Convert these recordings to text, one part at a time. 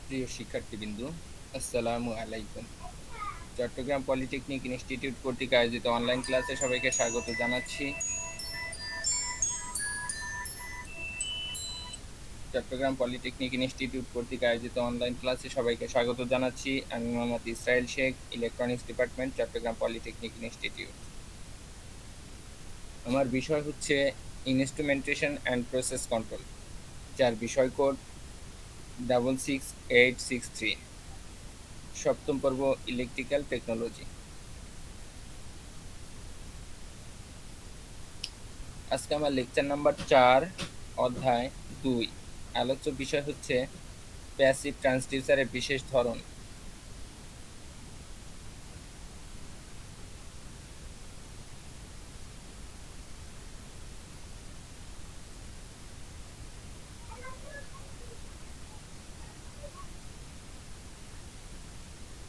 প্রিয় শিক্ষার্থীবৃন্দ, আসসালামু আলাইকুম। চট্টগ্রাম পলিটেকনিক ইনস্টিটিউট কর্তৃক আয়োজিত অনলাইন ক্লাসে সবাইকে স্বাগত জানাচ্ছি। চট্টগ্রাম পলিটেকনিক ইনস্টিটিউট কর্তৃক আয়োজিত অনলাইন ক্লাসে সবাইকে স্বাগত জানাচ্ছি। আমি Mohammad Israil Sheikh, electronics department, Chittagong polytechnic institute. আমার বিষয় হচ্ছে ইনস্ট্রুমেন্টেশন অ্যান্ড প্রসেস কন্ট্রোল, যার বিষয় কোড 66863, সপ্তম পর্ব, ইলেকট্রিক্যাল টেকনোলজি। আজকে আমার লেকচার নাম্বার 4, অধ্যায় 2। আলোচ্য বিষয় হচ্ছে প্যাসিভ ট্রান্সডিউসারের বিশেষ ধরন।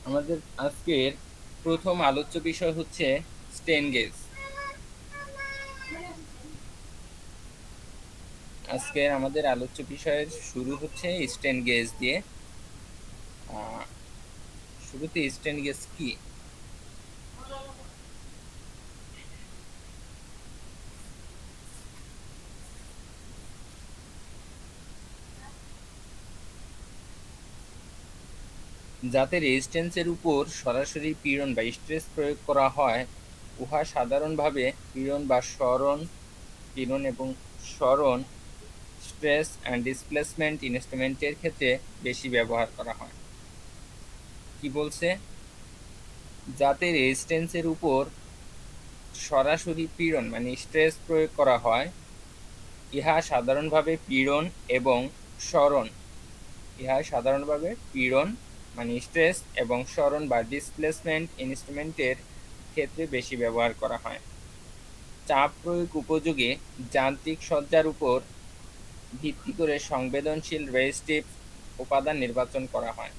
আমাদের আজকের প্রথম আলোচ্য বিষয় হচ্ছে স্টেন গেজ। আজকের আমাদের আলোচ্য বিষয়ের শুরু হচ্ছে স্টেন গেজ দিয়ে। শুরুতে স্টেন গেজ কি? যাতে রেজিস্ট্যান্সের উপর সরাসরি পীড়ন বা স্ট্রেস প্রয়োগ করা হয়, উহা সাধারণভাবে পীড়ন এবং সরণ স্ট্রেস অ্যান্ড ডিসপ্লেসমেন্ট ইনস্ট্রুমেন্টের ক্ষেত্রে বেশি ব্যবহার করা হয়। কি বলছে? যাতে রেজিস্ট্যান্সের উপর সরাসরি পীড়ন মানে স্ট্রেস প্রয়োগ করা হয়, ইহা সাধারণভাবে পীড়ন মানে স্ট্রেস এবং সরণ বা ডিসপ্লেসমেন্ট ইনস্ট্রুমেন্টের ক্ষেত্রে বেশি ব্যবহার করা হয়। চাপ প্রয়োগ উপযোগী যান্ত্রিক সজ্জার উপর ভিত্তি করে সংবেদনশীল রেজিস্টিভ উপাদান নির্বাচন করা হয়।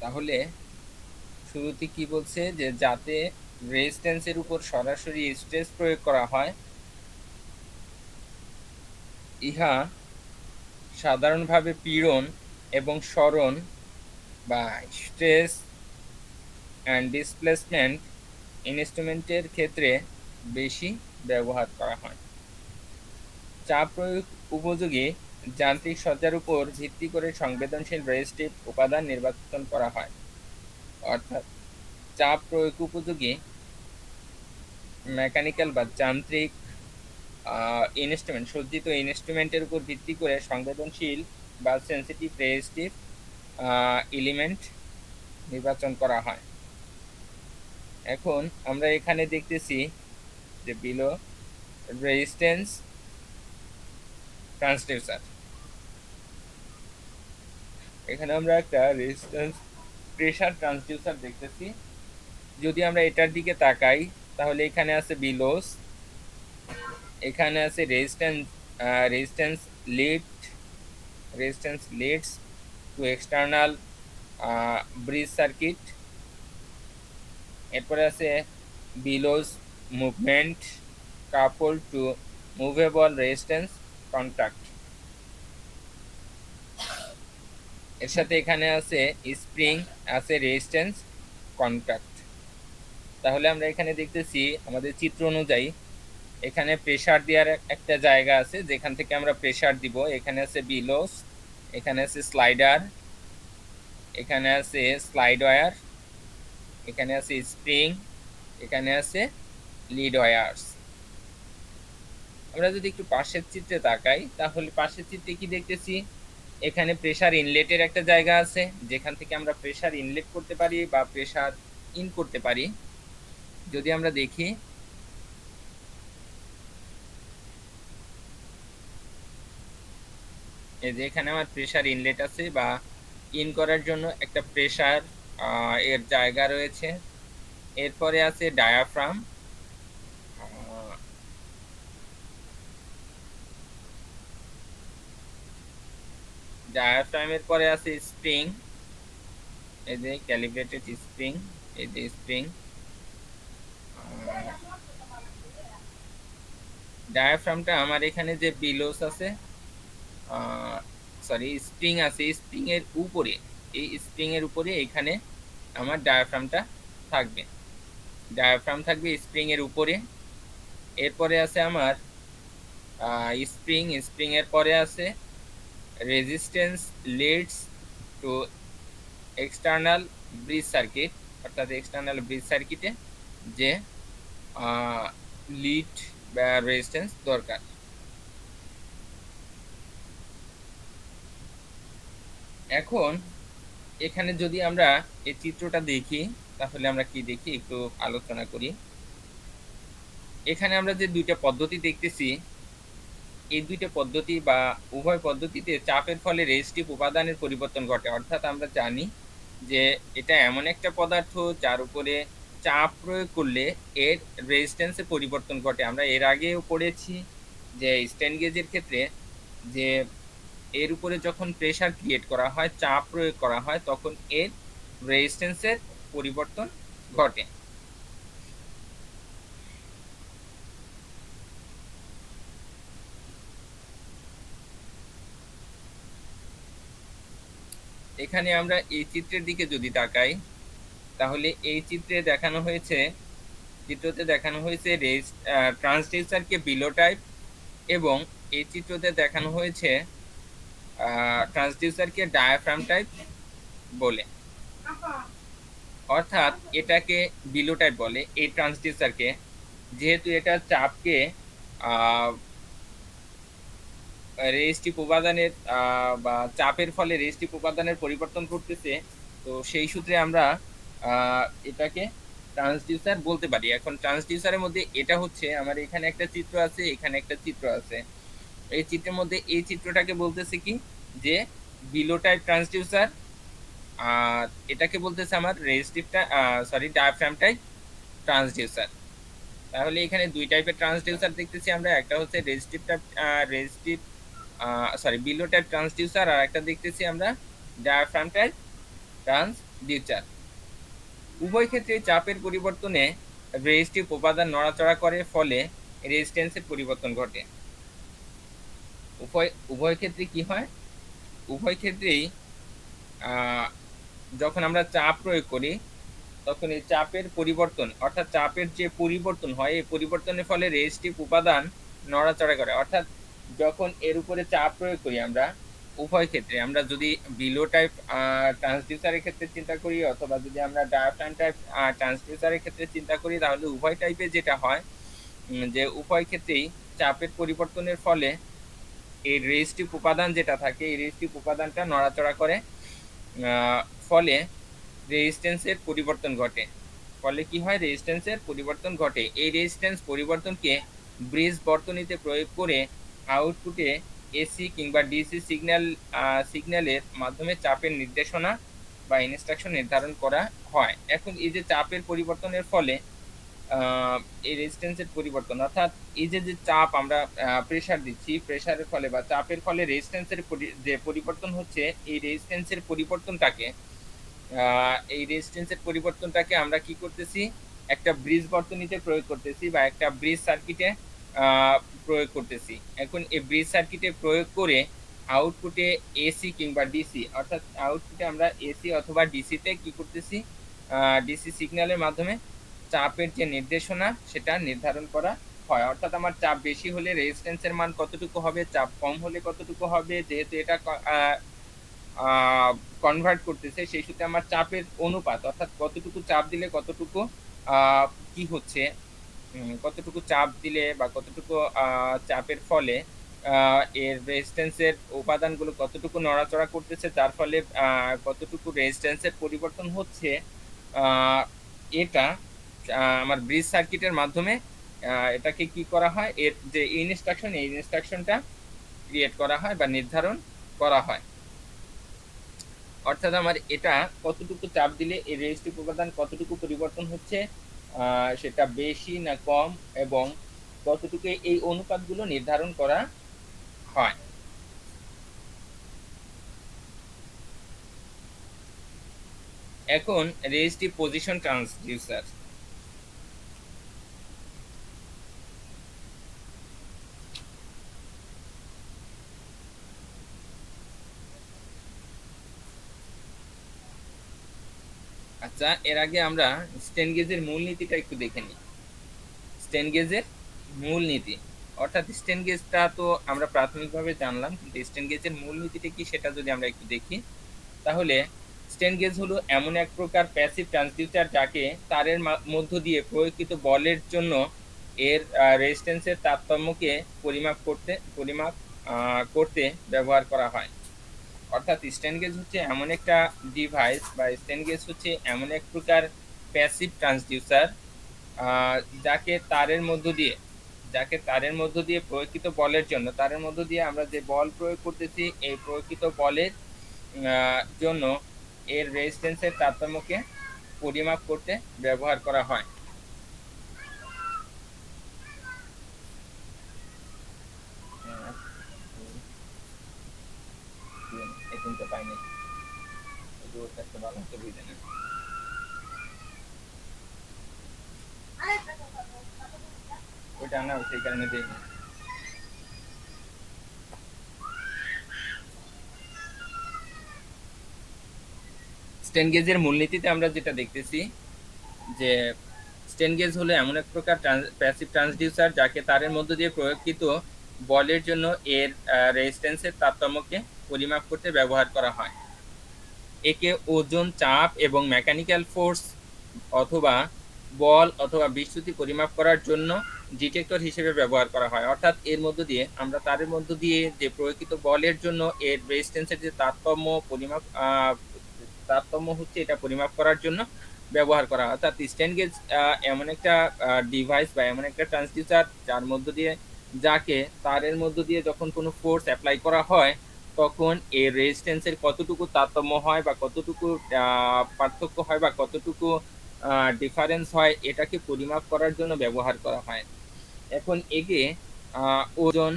তাহলে শুরুতে কি বলছে, যে যাতে রেজিস্ট্যান্সের উপর সরাসরি স্ট্রেস প্রয়োগ করা হয়, ইহা সাধারণভাবে পীড়ন এবং সরণ বা স্ট্রেস অ্যান্ড ডিসপ্লেসমেন্ট ইনস্ট্রুমেন্টের ক্ষেত্রে বেশি ব্যবহার করা হয়। চাপ প্রয়োগ উপযোগী যান্ত্রিক সজ্জার উপর ভিত্তি করে সংবেদনশীল রেজিস্টিভ উপাদান নির্বাচন করা হয়। অর্থাৎ চাপ প্রয়োগ উপযোগী মেকানিক্যাল বা যান্ত্রিক সজ্জিত ইনস্ট্রুমেন্টের উপর ভিত্তি করে সংবেদনশীল বা সেন্সিটিভ রেজিস্টিভ এলিমেন্ট নির্বাচন করা হয়। এখন আমরা এখানে দেখতেছি যে বিলো রেজিস্ট্যান্স ট্রান্সডিউসার। এখানে আমরা একটা রেজিস্ট্যান্স প্রেসার ট্রান্সডিউসার দেখতেছি। যদি আমরা এটার দিকে তাকাই, তাহলে এখানে আছে বিলোস, এখানে আছে resistance lead resistance leads to external bridge circuit. এরপরে আছে বিলোস মুভমেন্ট কাপল টু মুভেবল রেজিস্ট্যান্স কন্ট্যাক্ট। এর সাথে এখানে আছে স্প্রিং, আছে রেজিস্ট্যান্স কন্ট্যাক্ট। তাহলে আমরা এখানে দেখতেছি আমাদের চিত্র অনুযায়ী এখানে প্রেসার দেওয়ার একটা জায়গা আছে, যেখান থেকে আমরা প্রেসার দিব। এখানে আছে বিলোস, এখানে আছে স্লাইডার, এখানে আছে স্লাইড ওয়্যার, এখানে আছে স্প্রিং, এখানে আছে লিড ওয়্যারস। আমরা যদি একটু পাশের চিত্রে তাকাই, তাহলে পাশের চিত্রে কি দেখতেছি, এখানে প্রেসার ইনলেটের একটা জায়গা আছে, যেখান থেকে আমরা প্রেসার ইনলেট করতে পারি বা প্রেসার ইন করতে পারি। যদি আমরা দেখি, এই যে এখানে আমার প্রেসার ইনলেট আছে বা ইন করার জন্য একটা প্রেসার এর জায়গা রয়েছে। এরপরে আছে ডায়াফ্রাম, ডায়াফ্রামের পরে আছে স্প্রিং, এই যে ক্যালিব্রেটেড স্প্রিং, এই যে স্প্রিং। ডায়াফ্রামটা আমার এখানে যে বিলোস আছে, সরি স্প্রিং আছে, স্প্রিং এর উপরে, এই স্প্রিং এর উপরে এখানে আমার ডায়াফ্রামটা থাকবে, ডায়াফ্রাম থাকবে স্প্রিং এর উপরে। এরপরে আছে আমার স্প্রিং, স্প্রিং এর পরে আছে resistance leads to external bridge circuit, অর্থাৎ এক্সটার্নাল ব্রিজ সার্কিটে যে লিড বা রেজিস্ট্যান্স দরকার। এখন এখানে যদি আমরা এই চিত্রটা দেখি তাহলে আমরা কি দেখি একটু আলোচনা করি। এখানে আমরা যে দুইটা পদ্ধতি দেখতেছি, এই দুইটা পদ্ধতি বা উভয় পদ্ধতিতে চাপের ফলে রেজিস্টিভ উপাদানের পরিবর্তন ঘটে। অর্থাৎ আমরা জানি যে এটা এমন একটা পদার্থ যার উপরে চাপ প্রয়োগ করলে এর রেজিস্ট্যান্সে পরিবর্তন ঘটে। আমরা এর আগেও পড়েছি যে স্ট্রেন গেজের ক্ষেত্রে যে এর উপরে যখন প্রেসার ক্রিয়েট করা হয়, চাপ প্রয়োগ করা হয়, তখন এর রেজিস্ট্যান্সের পরিবর্তন ঘটে। এখানে আমরা এই চিত্রের দিকে যদি তাকাই তাহলে এই চিত্রতে দেখানো হয়েছে ট্রান্সডিউসারকে বিলো টাইপ, এবং এই চিত্রতে দেখানো হয়েছে ট্রান্সডিউসারকে ডায়াফ্রাম টাইপ বলে। অর্থাৎ এটাকে বিলো টাইপ বলে এই ট্রান্সডিউসারকে, যেহেতু এটা চাপকে রেজিস্টিভ উপাদানের বা চাপের ফলে রেজিস্টিভ উপাদানের পরিবর্তন করতেছে, তো সেই সূত্রে আমরা এটাকে ট্রান্সডিউসার বলতে পারি। এখন ট্রান্সডিউসারের মধ্যে এটা হচ্ছে আমার এখানে একটা চিত্র আছে, এখানে একটা চিত্র আছে। এই চিত্রের মধ্যে এই চিত্রটাকে বলতেছে কি যে বিলো টাইপ ট্রান্সডিউসার, আর এটাকে বলতেছে আমার রেজিস্টিভটা ডায়াফ্রাম টাইপ ট্রান্সডিউসার। তাহলে এখানে দুই টাইপের ট্রান্সডিউসার দেখতেছি আমরা, একটা হচ্ছে বিলো টাইপ ট্রান্সডিউসার, আর একটা দেখতেছি আমরা ডায়াফ্রাম টাইপ ট্রান্সডিউসার। উভয় ক্ষেত্রে চাপের পরিবর্তনে রেজিস্টিভ উপাদান নড়াচড়া করে, ফলে রেজিস্ট্যান্সের পরিবর্তন ঘটে। উভয় ক্ষেত্রে কি হয়, উভয় ক্ষেত্রেই যখন আমরা চাপ প্রয়োগ করি তখন এই চাপের পরিবর্তন, অর্থাৎ চাপের যে পরিবর্তন হয়, এই পরিবর্তনের ফলে রেজিস্টিভ উপাদান নড়াচড়া করে। অর্থাৎ যখন এর উপরে চাপ প্রয়োগ করি আমরা, উভয় ক্ষেত্রে আমরা যদি বিলো টাইপ ট্রান্সডিউসারের ক্ষেত্রে চিন্তা করি অথবা যদি আমরা ডায়াফ্রাম টাইপ ট্রান্সডিউসারের ক্ষেত্রে চিন্তা করি, তাহলে উভয় টাইপে যেটা হয় যে উভয় ক্ষেত্রেই চাপের পরিবর্তনের ফলে এই রেজিস্টিভ উপাদান যেটা থাকে, এই রেজিস্টিভ উপাদানটা নড়াচড়া করে, ফলে রেজিস্ট্যান্সের পরিবর্তন ঘটে। ফলে কি হয়, রেজিস্ট্যান্সের পরিবর্তন ঘটে। এই রেজিস্ট্যান্স পরিবর্তনকে ব্রিজ বর্তনীতে প্রয়োগ করে আউটপুটে এসি কিংবা ডিসি সিগন্যালের মাধ্যমে চাপের নির্দেশনা বা ইনস্ট্রাকশন নির্ধারণ করা হয়। এখন এই যে চাপের পরিবর্তনের ফলে এই রেজিস্ট্যান্সের পরিবর্তন, অর্থাৎ এই যে চাপ আমরা প্রেসার দিচ্ছি, প্রেসারের ফলে বা চাপের ফলে রেজিস্ট্যান্সের যে পরিবর্তন হচ্ছে, এই রেজিস্ট্যান্সের পরিবর্তনটাকে আমরা কি করতেছি, একটা ব্রিজ বর্তনীতে প্রয়োগ করতেছি বা একটা ব্রিজ সার্কিটে প্রয়োগ করতেছি। এখন এই ব্রিজ সার্কিটে প্রয়োগ করে আউটপুটে এসি কিংবা ডিসি, অর্থাৎ আউটপুটে আমরা এসি অথবা ডিসিতে কি করতেছি, ডিসি সিগন্যালের মাধ্যমে চাপের যে নির্দেশনা সেটা নির্ধারণ করা হয়। অর্থাৎ আমার চাপ বেশি হলে রেজিস্ট্যান্সের মান কতটুকু হবে, চাপ কম হলে কতটুকু হবে, যেহেতু এটা কনভার্ট করতেছে, সেই সূত্রে আমার চাপের অনুপাত, অর্থাৎ কতটুকু চাপ দিলে কতটুকু কি হচ্ছে, কতটুকু চাপ দিলে বা কতটুকু চাপের ফলে এর রেজিস্ট্যান্সের উপাদানগুলো কতটুকু নড়াচড়া করতেছে, তার ফলে কতটুকু রেজিস্ট্যান্সের পরিবর্তন হচ্ছে, এটা আমার ব্রিজ সার্কিটের মাধ্যমে এটাকে কি করা হয়, এর যে ইনস্ট্রাকশন, এই ইনস্ট্রাকশনটা ক্রিয়েট করা হয় বা নির্ধারণ করা হয়। অর্থাৎ আমার এটা কতটুকু চাপ দিলে এই রেজিস্টিভ উপাদান কতটুকু পরিবর্তন হচ্ছে, সেটা বেশি না কম, এবং কতটুকু এই অনুপাতগুলো নির্ধারণ করা হয়। এখন রেজিস্টিভ পজিশন ট্রান্সডিউসার। আচ্ছা, এর আগে আমরা স্ট্রেন গেজের মূলনীতিটা একটু দেখে নিই। স্ট্রেন গেজের মূলনীতি, অর্থাৎ স্ট্রেন গেজটা তো আমরা প্রাথমিকভাবে জানলাম, কিন্তু স্ট্রেন গেজের মূলনীতিটা কি সেটা যদি আমরা একটু দেখি, তাহলে স্ট্রেন গেজ হলো এমন এক প্রকার প্যাসিভ ট্রান্সডিউসার যাকে তারের মধ্য দিয়ে প্রয়োগকৃত বলের জন্য এর রেজিস্ট্যান্সের তারতম্যকে পরিমাপ করতে ব্যবহার করা হয়। অর্থাৎ স্ট্রেন গেজ হচ্ছে এমন একটা ডিভাইস বা স্ট্রেন গেজ হচ্ছে এমন এক প্রকার প্যাসিভ ট্রান্সডিউসার যাকে তারের মধ্য দিয়ে প্রয়োগকৃত বলের জন্য, তারের মধ্য দিয়ে আমরা যে বল প্রয়োগ করতেছি এই প্রয়োগকৃত বলের জন্য এর রেজিস্ট্যান্সের তারতম্যকে পরিমাপ করতে ব্যবহার করা হয়। এখানটা পাইনি, ভালো তো বুঝে না। ওইটা না, সেই কারণে দেখি। স্ট্রেন গেজের মূলনীতিতে আমরা যেটা দেখতেছি যে স্ট্রেন গেজ হলো এমন এক প্রকার প্যাসিভ ট্রান্সডিউসার যাকে তারের মধ্য দিয়ে প্রয়োগকৃত বলের জন্য এর রেজিস্ট্যান্সের তারতম্যকে পরিমাপ করতে ব্যবহার করা হয়। একে ওজন, চাপ এবং মেকানিক্যাল ফোর্স অথবা বল অথবা বিচ্যুতি পরিমাপ করার জন্য ডিটেক্টর হিসেবে ব্যবহার করা হয়। অর্থাৎ এর মধ্য দিয়ে আমরা তারের মধ্য দিয়ে যে প্রয়োগকৃত বলের জন্য এর রেজিস্ট্যান্সের যে তারতম্য হচ্ছে এটা পরিমাপ করার জন্য ব্যবহার করা হয়। অর্থাৎ স্ট্রেন গেজ এমন একটা ডিভাইস বা এমন একটা ট্রান্সডিউসার যাকে তারের মধ্য দিয়ে যখন কোনো ফোর্স অ্যাপ্লাই করা হয় তখন এর রেজিস্ট্যান্সের কতটুকু তারতম্য হয় বা কতটুকু পার্থক্য হয় বা কতটুকু ডিফারেন্স হয় এটাকে পরিমাপ করার জন্য ব্যবহার করা হয়। এখন একে ওজন,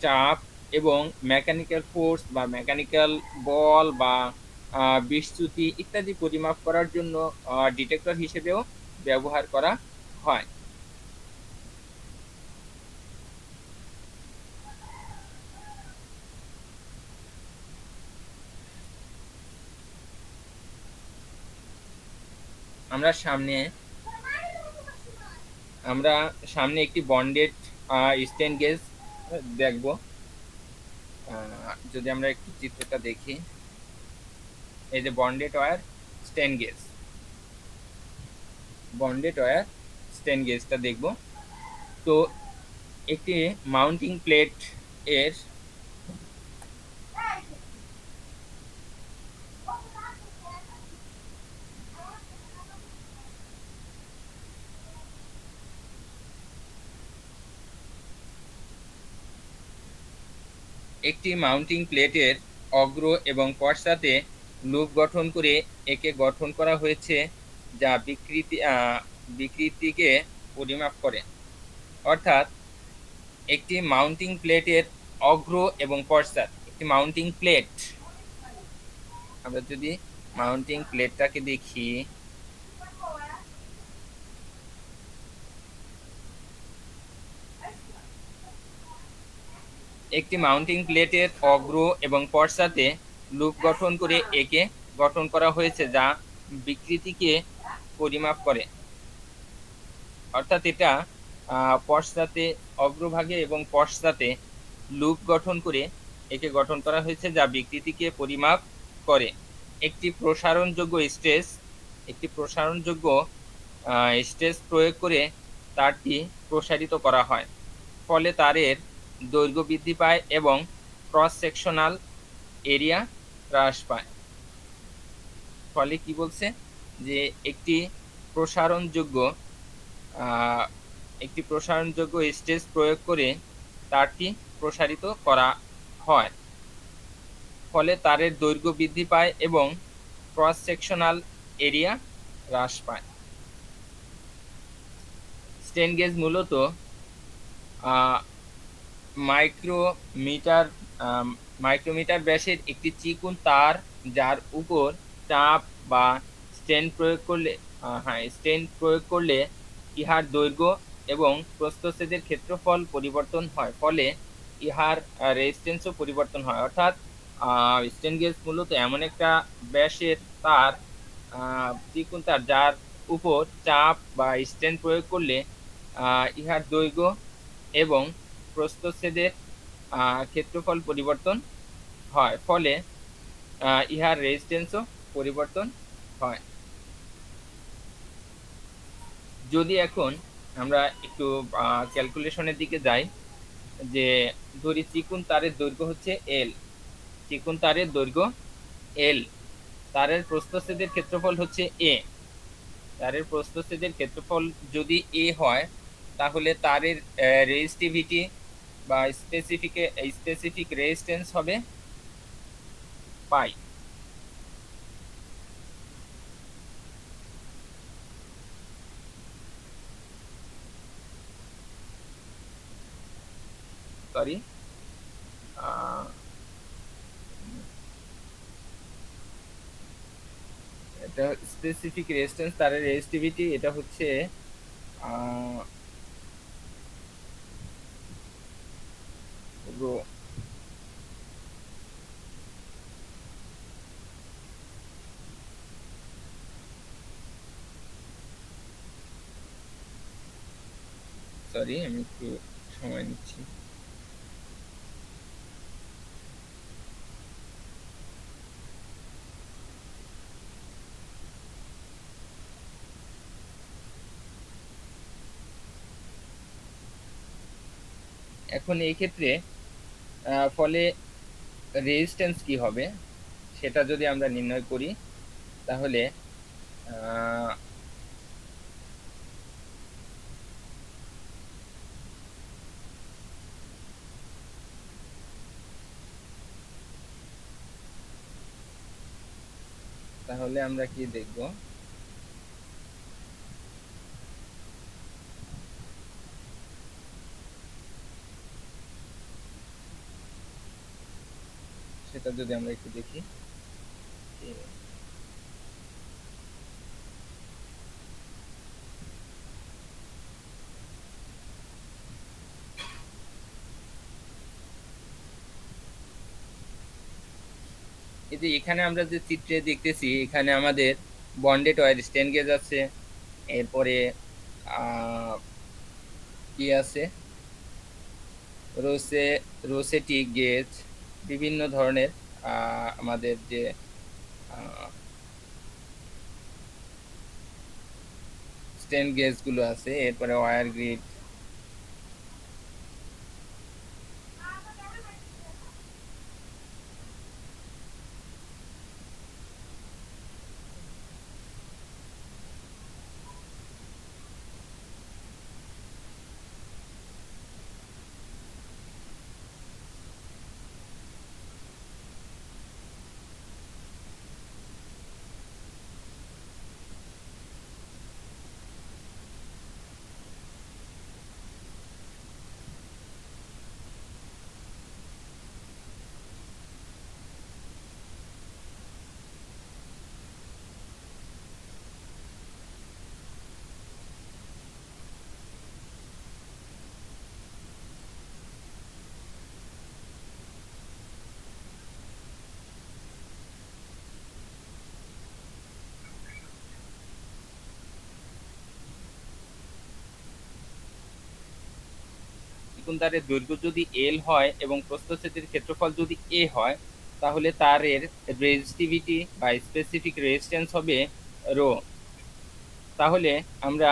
চাপ এবং মেকানিক্যাল ফোর্স বা মেকানিক্যাল বল বা বিচ্যুতি ইত্যাদি পরিমাপ করার জন্য ডিটেক্টর হিসেবেও ব্যবহার করা হয়। আমরা সামনে একটি বন্ডেড স্ট্রেন গেজ দেখব। যদি আমরা একটু চিত্রটা দেখি, এই যে বন্ডেড ওয়্যার স্ট্রেন গেজটা দেখব। তো একটি মাউন্টিং প্লেট এর অগ্র এবং পশ্চাতে লুপ গঠন করে একে গঠন করা হয়েছে যা বিকৃতিকে পরিমাপ করে। অর্থাৎ একটি মাউন্টিং প্লেটের অগ্র এবং পশ্চাৎ, একটি মাউন্টিং প্লেট, আমরা যদি মাউন্টিং প্লেটটাকে দেখি, একটি মাউন্টিং প্লেটের অগ্র এবং পশ্চাতে লুপ গঠন করে একে গঠন করা হয়েছে যা বিকৃতিকে পরিমাপ করে। অর্থাৎ এটা পশ্চাতে, অগ্রভাগে এবং পশ্চাতে লুপ গঠন করে একে গঠন করা হয়েছে যা বিকৃতিকে পরিমাপ করে। একটি প্রসারণযোগ্য স্ট্রেস প্রয়োগ করে তারটি প্রসারিত করা হয়, ফলে তারের দৈর্ঘ্য বৃদ্ধি পায় এবং ক্রস সেকশনাল এরিয়া হ্রাস পায়। ফলে কি বলছে যে একটি প্রসারণযোগ্য স্ট্রেস প্রয়োগ করে তারটি প্রসারিত করা হয়, ফলে তারের দৈর্ঘ্য বৃদ্ধি পায় এবং ক্রস সেকশনাল এরিয়া হ্রাস পায়। স্ট্রেন গেজ মূলত মাইক্রোমিটার ব্যাসের একটি চিকন তার যার উপর চাপ বা স্ট্রেন প্রয়োগ করলে ইহার দৈর্ঘ্য এবং প্রস্থচ্ছেদের ক্ষেত্রফল পরিবর্তন হয়, ফলে ইহার রেজিস্ট্যান্সও পরিবর্তন হয়। অর্থাৎ স্ট্রেন গেজ মূলত এমন একটা ব্যাসের তার চিকন তার যার উপর চাপ বা স্ট্রেন প্রয়োগ করলে ইহার দৈর্ঘ্য এবং প্রস্থচ্ছেদের ক্ষেত্রফল পরিবর্তন হয়, ফলে ইহার রেজিস্ট্যান্সও পরিবর্তন হয়। যদি এখন আমরা একটু ক্যালকুলেশনের দিকে যাই, যে ধরি চিকন তারের দৈর্ঘ্য হচ্ছে এল, চিকন তারের দৈর্ঘ্য এল, তারের প্রস্থচ্ছেদের ক্ষেত্রফল হচ্ছে এ, তারের প্রস্থচ্ছেদের ক্ষেত্রফল যদি এ হয়, তাহলে তারের রেজিস্টিভিটি বা স্পেসিফিক রেজিস্ট্যান্স হবে পাই। সরি, এটা স্পেসিফিক রেজিস্ট্যান্স, তারের রেজিস্টিভিটি, এটা হচ্ছে রো। সরি, আমি একটু সময় নিচ্ছি। এখন এই ক্ষেত্রে ফলে রেজিস্ট্যান্স কি হবে সেটা যদি আমরা নির্ণয় করি, তাহলে আহ, তাহলে আমরা কি দেখব, সেটা যদি আমরা একটু দেখি। এই যে এখানে আমরা যে চিত্রে দেখতেছি, এখানে আমাদের বন্ডেড ওয়্যার স্ট্রেন গেজ আছে, এরপরে কি আছে, রোসে রোসেটি গেজ, বিভিন্ন ধরনের আমাদের যে স্ট্রেন গেজ গুলো আছে, এরপরে ওয়্যার গ্রিড। চিকন তারের দৈর্ঘ্য যদি এল হয় এবং প্রস্থচ্ছেদের ক্ষেত্রফল যদি এ হয়, তাহলে তারের রেজিস্টিভিটি বা স্পেসিফিক রেজিস্ট্যান্স হবে রো। তাহলে আমরা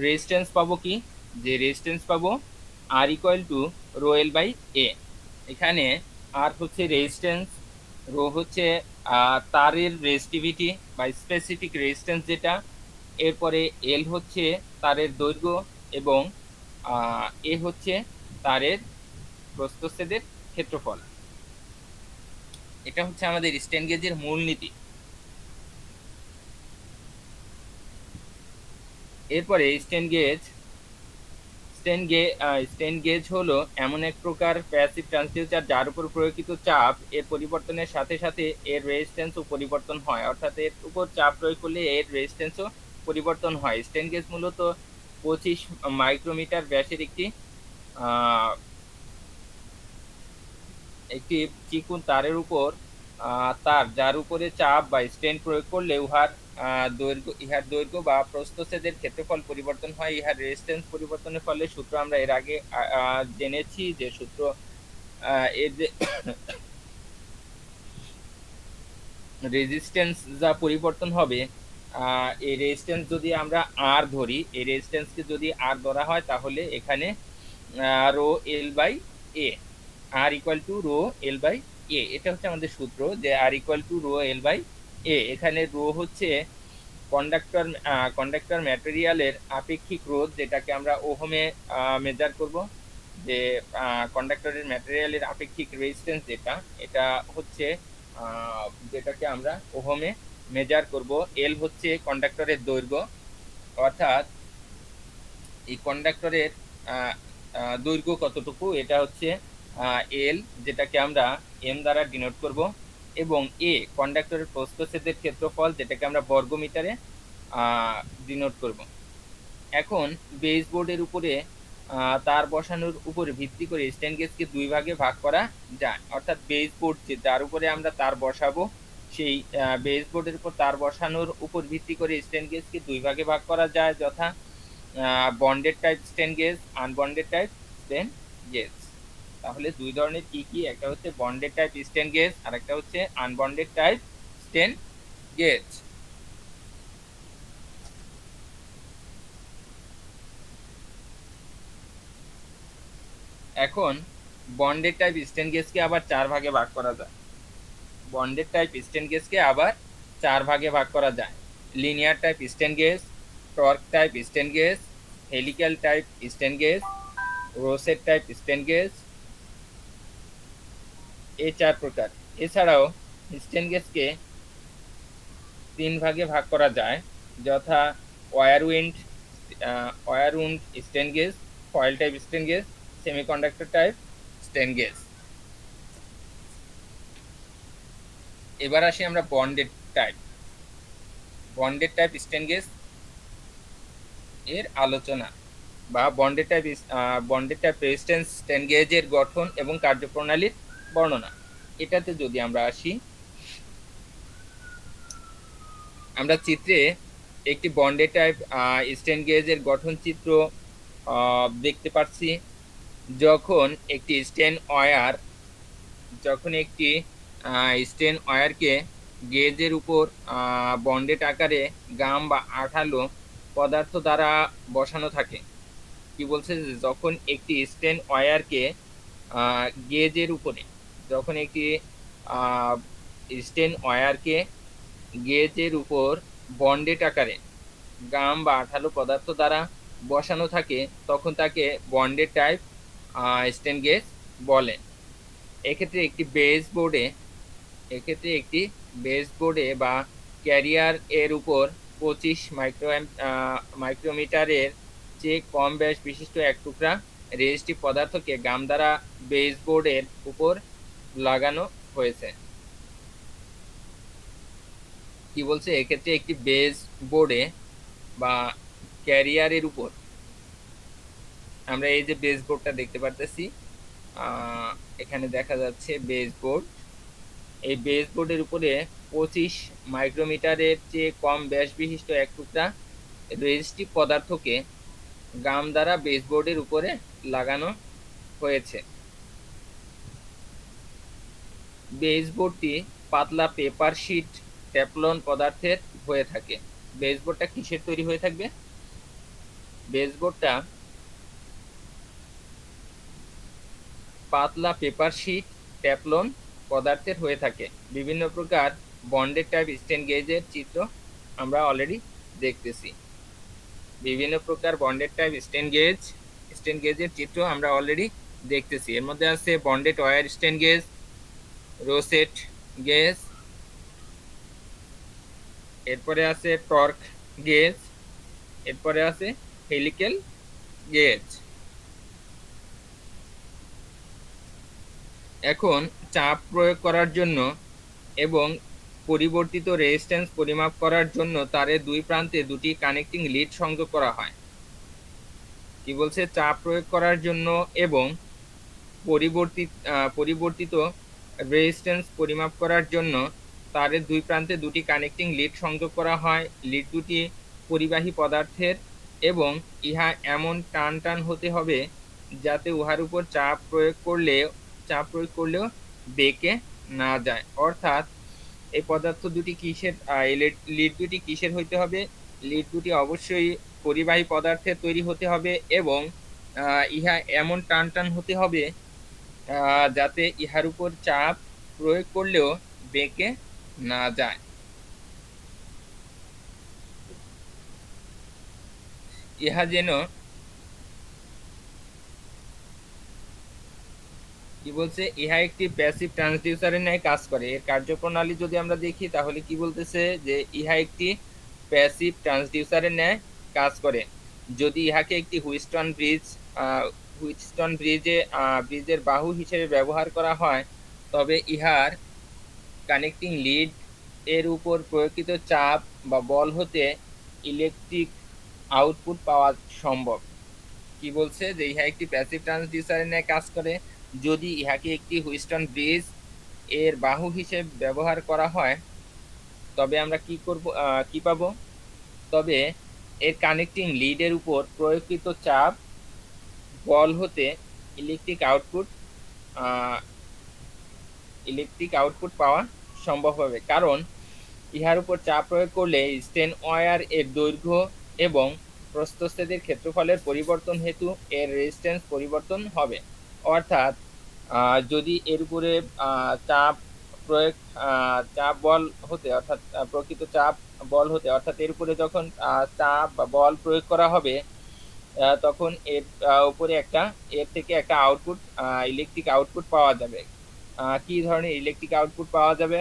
রেজিস্ট্যান্স পাবো কি, যে রেজিস্ট্যান্স পাবো R equal to rho L by A. এখানে আর হচ্ছে রেজিস্ট্যান্স, রো হচ্ছে তারের রেজিস্টিভিটি বা স্পেসিফিক রেজিস্ট্যান্স যেটা, এরপরে এল হচ্ছে তারের দৈর্ঘ্য এবং এ হচ্ছে তারের প্রস্থচ্ছেদের ক্ষেত্রফল। এটা হচ্ছে আমাদের স্ট্রেন গেজের মূলনীতি। এরপরে স্ট্রেন গেজ হলো এমন এক প্রকার প্যাসিভ ট্রান্সডিউসার যার উপর প্রয়োগিত চাপ এর পরিবর্তনের সাথে সাথে এর রেজিস্ট্যান্সও পরিবর্তন হয়, অর্থাৎ এর উপর চাপ প্রয়োগ করলে এর রেজিস্ট্যান্সও পরিবর্তন হয়। স্ট্রেন গেজ মূলত 25 মাইক্রোমিটার ব্যাসের একটি চিকন তারের উপর তার যার উপরে চাপ বা স্ট্রেন প্রয়োগ করলে ইহার দৈর্ঘ্য বা প্রস্থচ্ছেদের ক্ষেত্রফল পরিবর্তন হয়। ইহার রেজিস্ট্যান্স পরিবর্তনের ফলে সূত্র আমরা এর আগে জেনেছি যে সূত্র এর যে রেজিস্ট্যান্স যা পরিবর্তন হবে, এই রেজিস্ট্যান্স যদি আমরা আর ধরি, এই রেজিস্ট্যান্সকে যদি আর ধরা হয় তাহলে এখানে rho L by A, R equal to rho L by A, এটা হচ্ছে আমাদের সূত্র যে R equal to rho L by A. এখানে রো হচ্ছে কন্ডাক্টর ম্যাটেরিয়ালের আপেক্ষিক রোধ, যেটাকে আমরা ওহমে মেজার করব। যে কন্ডাক্টরের ম্যাটেরিয়ালের আপেক্ষিক রেজিস্ট্যান্স যেটা, এটা হচ্ছে যেটাকে আমরা ওহমে মেজার করব। এল হচ্ছে কন্ডাক্টরের দৈর্ঘ্য, অর্থাৎ এই কন্ডাক্টরের দৈর্ঘ্য কতটুকু, এটা হচ্ছে এল, যেটাকে আমরা এম দ্বারা ডিনোট করব, এবং এ কন্ডাক্টরের প্রস্থচ্ছেদের ক্ষেত্রফল, যেটাকে আমরা বর্গমিটারে ডিনোট করব। এখন বেসবোর্ডের উপরে তার বসানোর উপরে ভিত্তি করে স্ট্যান্ড গেজকে দুই ভাগে ভাগ করা যায়, অর্থাৎ বেসবোর্ড যার উপরে আমরা তার বসাবো সেই বেসবোর্ডের উপর তার বসানোর উপর ভিত্তি করে স্ট্যান্ড গেজকে দুই ভাগে ভাগ করা যায়, যথা bonded type strain gauge, unbonded type strain gauge. তাহলে দুই ধরনের কি কি, একটা হচ্ছে বন্ডেড টাইপ স্ট্যান্ড গেজ আর একটা হচ্ছে আনবন্ডেড টাইপ স্ট্যান্ড গেজ। এখন বন্ডেড টাইপ স্ট্যান্ড গেজকে আবার চার ভাগে ভাগ করা যায়। বন্ডেড টাইপ স্ট্যান্ড গেজকে আবার চার ভাগে ভাগ করা যায়। Linear type strain gauge, torque type strain gauge, helical type strain gauge, রোসেট type strain gauge, এই চার প্রকার। এছাড়াও স্ট্যান্ড গেজকে তিন ভাগে ভাগ করা যায়, যথা wire wound strain gauge, foil type strain gauge, semiconductor type strain gauge. এবার আসি আমরা বন্ডেড টাইপ স্ট্যান্ড গেজ এর আলোচনা, বা বন্ডেড টাইপ রেজিস্ট্যান্স স্ট্যান্ড গেজের গঠন এবং কার্যপ্রণালীর বর্ণনা। এটাতে যদি আমরা আসি, আমরা চিত্রে একটি বন্ডেড টাইপ স্ট্যান্ড গেজের গঠন চিত্র দেখতে পাচ্ছি। যখন একটি স্টেন ওয়্যারকে গেজের উপর বন্ডেড আকারে গাম বা আঠালো পদার্থ দ্বারা বসানো থাকে। কি বলছে, যখন একটি স্টেন ওয়্যারকে গেজের উপরে, যখন একটি স্টেন ওয়্যারকে গেজের উপর বন্ডেড আকারে গাম বা আঠালো পদার্থ দ্বারা বসানো থাকে, তখন তাকে বন্ডেড টাইপ স্ট্যান্ড গেজ বলে। এক্ষেত্রে একটি বেসবোর্ডে বা ক্যারিয়ার এর উপর 25 মাইক্রোমিটারের চেয়ে কম ব্যাস বিশিষ্ট এক টুকরা রেজিস্টিভ পদার্থকে গাম দ্বারা বেসবোর্ডের উপর লাগানো হয়েছে। কি বলছে, এক্ষেত্রে একটি বেসবোর্ডে বা ক্যারিয়ারের উপর, আমরা এই যে বেসবোর্ডটা দেখতে পারতেছি, এখানে দেখা যাচ্ছে বেসবোর্ড। এই বেসবোর্ডের উপরে 25 মাইক্রোমিটারের চেয়ে কম ব্যাস বিশিষ্ট এক টুকরা রেজিস্টিভ পদার্থকে গাম দ্বারা বেসবোর্ডের উপরে লাগানো হয়েছে। বেসবোর্ডটি পাতলা পেপার শিট টেফলন পদার্থের হয়ে থাকে। বেসবোর্ডটা কিসের তৈরি হয়ে থাকবে? বেসবোর্ডটা পাতলা পেপার শিট টেফলন পদার্থের হয়ে থাকে। বিভিন্ন প্রকার বন্ডেড টাইপ স্ট্যান্ড গেজের চিত্র আমরা অলরেডি দেখতেছি। বিভিন্ন প্রকার বন্ডেড টাইপ স্ট্যান্ড গেজের চিত্র আমরা অলরেডি দেখতেছি। এর মধ্যে আছে bonded wire strain gauge, rosette gauge, এরপরে আছে টর্ক গেজ, এরপরে আছে হেলিক্যাল গেজ। এখন চাপ প্রয়োগ করার জন্য এবং পরিবর্তিত রেজিস্ট্যান্স পরিমাপ করার জন্য তারের দুই প্রান্তে দুটি কানেক্টিং লিড সংযোগ করা হয়। কি বলছে, চাপ প্রয়োগ করার জন্য এবং পরিবর্তিত রেজিস্ট্যান্স পরিমাপ করার জন্য তারের দুই প্রান্তে দুটি কানেক্টিং লিড সংযোগ করা হয়। লিড দুটি পরিবাহী পদার্থের এবং ইহা এমন টান হতে হবে যাতে উহার উপর চাপ প্রয়োগ করলেও বেঁকে না যায়। অর্থাৎ এই পদার্থ দুটি কিসের, লিড দুটি কিসের হইতে হবে? লিড দুটি অবশ্যই পরিবাহী পদার্থের তৈরি হতে হবে এবং ইহা এমন টান হতে হবে যাতে ইহার উপর চাপ প্রয়োগ করলেও বেঁকে না যায়। ইহা যেন কি বলছে, ইহা একটি প্যাসিভ ট্রান্সডিউসারের ন্যায় কাজ করে। এর কার্যপ্রণালী যদি আমরা দেখি তাহলে কি বলতেছে যে ইহা একটি প্যাসিভ ট্রান্সডিউসারের ন্যায় কাজ করে। যদি ইহাকে একটি হুইটস্টোন ব্রিজের বাহু হিসেবে ব্যবহার করা হয় তবে ইহার কানেক্টিং লিড এর উপর প্রয়োগকৃত চাপ বা বল হতে ইলেকট্রিক আউটপুট পাওয়া সম্ভব। কি বলছে যে ইহা একটি প্যাসিভ ট্রান্সডিউসারের ন্যায় কাজ করে। যদি ইহাকে একটি হুইটস্টোন ব্রিজ এর বাহু হিসেবে ব্যবহার করা হয় তবে আমরা কি পাবো? তবে এর কানেক্টিং লিডের উপর প্রয়োগকৃত চাপ বল হতে ইলেকট্রিক আউটপুট পাওয়া সম্ভব হবে, কারণ ইহার উপর চাপ প্রয়োগ করলে স্টেন ওয়্যার এর দৈর্ঘ্য এবং প্রস্থচ্ছেদের ক্ষেত্রফলের পরিবর্তন হেতু এর রেজিস্ট্যান্স পরিবর্তন হবে। অর্থাৎ যদি এর উপরে চাপ প্রয়োগ চাপ বল হতে অর্থাৎ প্রকৃত চাপ বল হতে অর্থাৎ এর উপরে যখন চাপ বা বল প্রয়োগ করা হবে তখন এর উপরে এর থেকে একটা ইলেকট্রিক আউটপুট পাওয়া যাবে। কি ধরনের ইলেকট্রিক আউটপুট পাওয়া যাবে?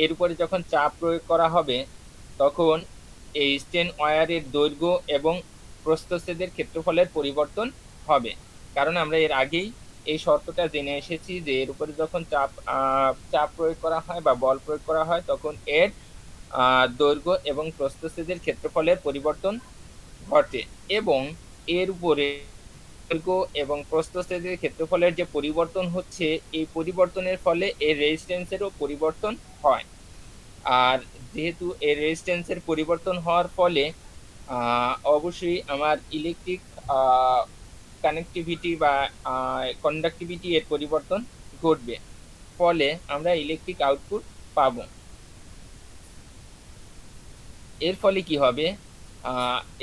এর উপরে যখন চাপ প্রয়োগ করা হবে তখন এই স্টেন ওয়্যারের দৈর্ঘ্য এবং প্রস্থচ্ছেদের ক্ষেত্রফলের পরিবর্তন হবে, কারণ আমরা এর আগেই এই শর্তটা জেনে এসেছি যে এর উপরে যখন চাপ প্রয়োগ করা হয় বা বল প্রয়োগ করা হয় তখন এর দৈর্ঘ্য এবং প্রস্থচ্ছেদের ক্ষেত্রফলের পরিবর্তন ঘটে এবং এর উপরে দৈর্ঘ্য এবং প্রস্থচ্ছেদের ক্ষেত্রফলের যে পরিবর্তন হচ্ছে এই পরিবর্তনের ফলে এর রেজিস্ট্যান্সেরও পরিবর্তন হয়। আর যেহেতু এর রেজিস্ট্যান্সের পরিবর্তন হওয়ার ফলে অবশ্যই আমার ইলেকট্রিক কানেক্টিভিটি বা কন্ডাক্টিভিটি এর পরিবর্তন ঘটবে, ফলে আমরা ইলেকট্রিক আউটপুট পাব। এর ফলে কি হবে?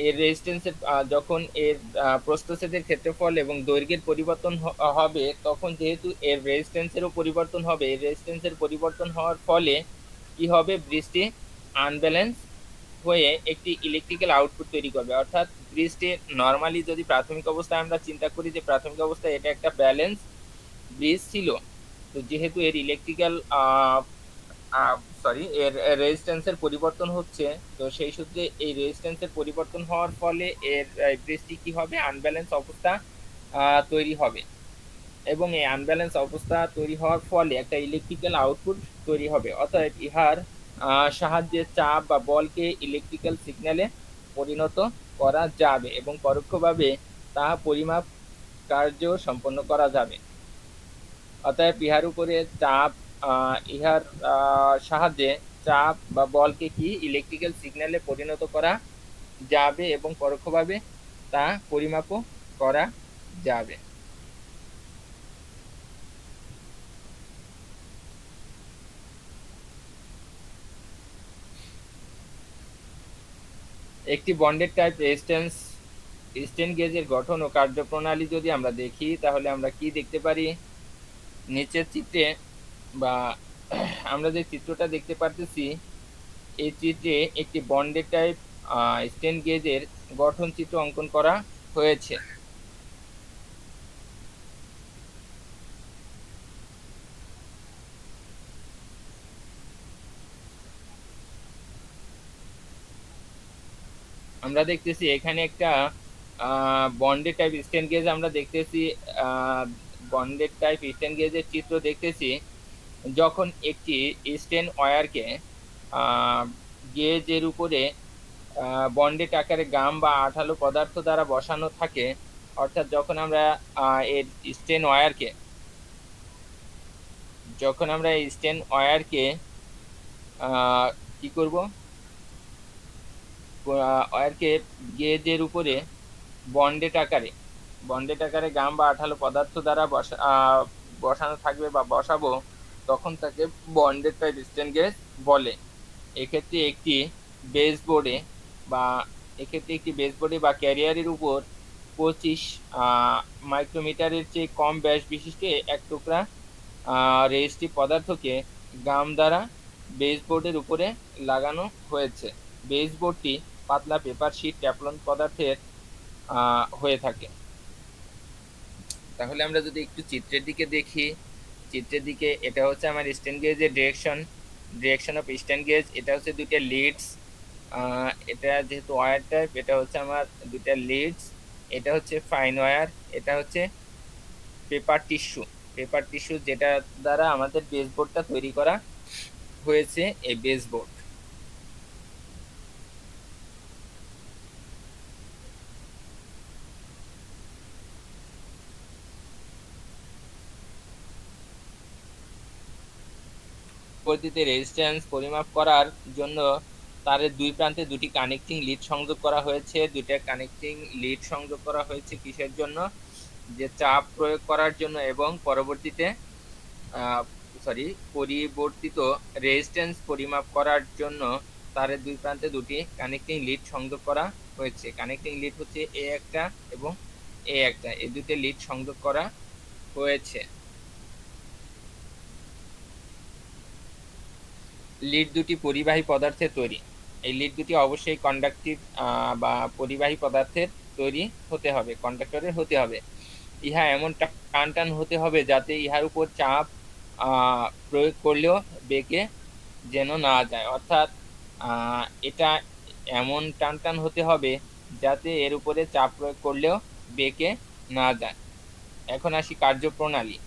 এর রেজিস্ট্যান্সের যখন এর প্রস্থচ্ছেদের ক্ষেত্রফল এবং দৈর্ঘ্যের পরিবর্তন হবে তখন যেহেতু এর রেজিস্ট্যান্সেরও পরিবর্তন হবে, এর রেজিস্ট্যান্সের পরিবর্তন হওয়ার ফলে কি হবে? ব্রিজটি আনব্যালেন্স হয়ে একটি ইলেকট্রিক্যাল আউটপুট তৈরি করবে। অর্থাৎ ব্রিজটি নর্মালি যদি প্রাথমিক অবস্থায় আমরা চিন্তা করি যে প্রাথমিক অবস্থায় এটা একটা ব্যালেন্স ব্রিজ ছিল, তো যেহেতু এর এর রেজিস্ট্যান্সের পরিবর্তন হচ্ছে, তো সেই সূত্রে এই রেজিস্ট্যান্সের পরিবর্তন হওয়ার ফলে এর ব্রিজটি কি হবে? আনব্যালেন্স অবস্থা তৈরি হবে এবং এই আনব্যালেন্স অবস্থা তৈরি হওয়ার ফলে একটা ইলেকট্রিক্যাল আউটপুট তৈরি হবে। অতএব ইহার সাহায্যে চাপ বা বলকে ইলেকট্রিক্যাল সিগন্যালে পরিণত করা যাবে এবং পরোক্ষভাবে তা পরিমাপ কার্য সম্পন্ন করা যাবে। অতএব ইহার উপরে ইহার সাহায্যে চাপ বা বলকে কি ইলেকট্রিক্যাল সিগন্যালে পরিণত করা যাবে এবং পরোক্ষভাবে তা পরিমাপও করা যাবে। একটি বন্ডেড টাইপ রেজিস্ট্যান্স স্ট্রেন গেজের গঠন ও কার্যপ্রণালী যদি আমরা দেখি তাহলে আমরা কি দেখতে পারি? নিচের চিত্রে বা আমরা যে চিত্রটা দেখতে পারতেছি এই চিত্রে একটি বন্ডেড টাইপ স্ট্রেন গেজের গঠন চিত্র অঙ্কন করা হয়েছে। আমরা দেখতেছি এখানে একটা বন্ডেড টাইপ স্ট্রেন গেজ আমরা দেখতেছি, বন্ডেড টাইপ স্ট্রেন গেজের চিত্র দেখতেছি। যখন একটি স্ট্রেন ওয়্যারকে গেজের উপরে বন্ডেড আকারে গাম বা আঠালো পদার্থ দ্বারা বসানো থাকে, অর্থাৎ যখন আমরা এর স্ট্রেন ওয়্যারকে যখন আমরা স্টেন ওয়্যারকে কি করব, ওয়্যারকে গেজের উপরে বন্ডেড আকারে গাম বা আঠালো পদার্থ দ্বারা বসানো থাকবে বা বসাবো, তখন তাকে বন্ডেড পাইপ স্টেন গেজ বলে। এক্ষেত্রে একটি বেসবোর্ডে বা বা ক্যারিয়ারের উপর 25 মাইক্রোমিটারের চেয়ে কম ব্যাস বিশিষ্ট এক টুকরা রেজিস্টিভ পদার্থকে গাম দ্বারা বেসবোর্ডের উপরে লাগানো হয়েছে। বেসবোর্ডটি পাতলা পেপার শিট ট্যাফলন পদার্থের হয়ে থাকে। তাহলে আমরা যদি একটু চিত্রের দিকে দেখি, এটা হচ্ছে আমার স্টেন গেজের ডিরেকশন অফ স্টেন গেজ। এটা হচ্ছে দুইটা লিডস, এটা যেহেতু ওয়্যার টাইপ, এটা হচ্ছে আমার দুইটা লিডস। এটা হচ্ছে ফাইন ওয়্যার, এটা হচ্ছে পেপার টিস্যু যেটা দ্বারা আমাদের বেসবোর্ডটা তৈরি করা হয়েছে। এই বেসবোর্ড পদ্ধতিতে রেজিস্ট্যান্স পরিমাপ করার জন্য তারের দুই প্রান্তে দুটি কানেক্টিং লিড সংযোগ করা হয়েছে। কিসের জন্য? যে চাপ প্রয়োগ করার জন্য এবং পরিবর্তিত রেজিস্ট্যান্স পরিমাপ করার জন্য তারের দুই প্রান্তে দুটি কানেক্টিং লিড সংযোগ করা হয়েছে। কানেক্টিং লিড হচ্ছে এ একটা এবং এ একটা, এই দুটো লিড সংযোগ করা হয়েছে। লিড দুটি পরিবাহী পদার্থের তৈরি। এই লিড দুটি অবশ্যই কন্ডাক্টিভ বা পরিবাহী পদার্থের তৈরি হতে হবে, কন্ডাক্টরের হতে হবে। ইহা এমন টান হতে হবে যাতে ইহার উপর চাপ প্রয়োগ করলেও বেঁকে যেন না যায়, অর্থাৎ এটা এমন টান হতে হবে যাতে এর উপরে চাপ প্রয়োগ করলেও বেঁকে না যায়। এখন আসি কার্যপ্রণালী।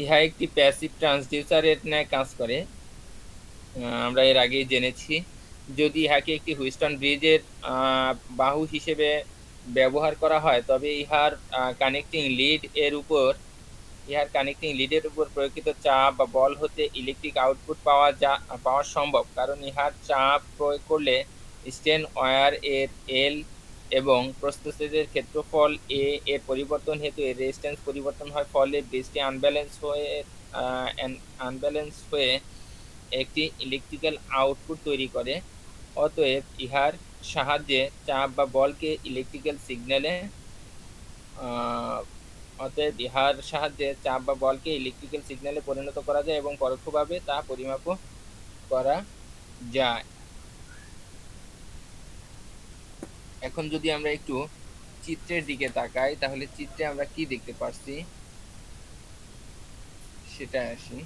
ইহা একটি প্যাসিভ ট্রান্সডিউসারের ন্যায় কাজ করে, আমরা এর আগেই জেনেছি। যদি ইহাকে একটি হুইস্টন ব্রিজের বাহু হিসেবে ব্যবহার করা হয়, তবে ইহার কানেক্টিং লিডের উপর প্রয়োগিত চাপ বা বল হতে ইলেকট্রিক আউটপুট পাওয়া সম্ভব, কারণ ইহার চাপ প্রয়োগ করলে স্টেন ওয়্যার এর এল এবং প্রস্থচ্ছেদের ক্ষেত্রফল এ এর পরিবর্তন হেতু এর রেজিস্ট্যান্স পরিবর্তন হয়, ফলে ব্রিজটি আনব্যালেন্স হয়ে একটি ইলেকট্রিক্যাল আউটপুট তৈরি করে। অতএব ইহার সাহায্যে চাপ বা বলকে ইলেকট্রিক্যাল সিগন্যালে পরিণত করা যায় এবং পরোক্ষভাবে তা পরিমাপও করা যায়। এখন যদি আমরা একটু চিত্রের দিকে তাকাই, তাহলে চিত্রে আমরা কি দেখতে পাচ্ছি সেটা আসি।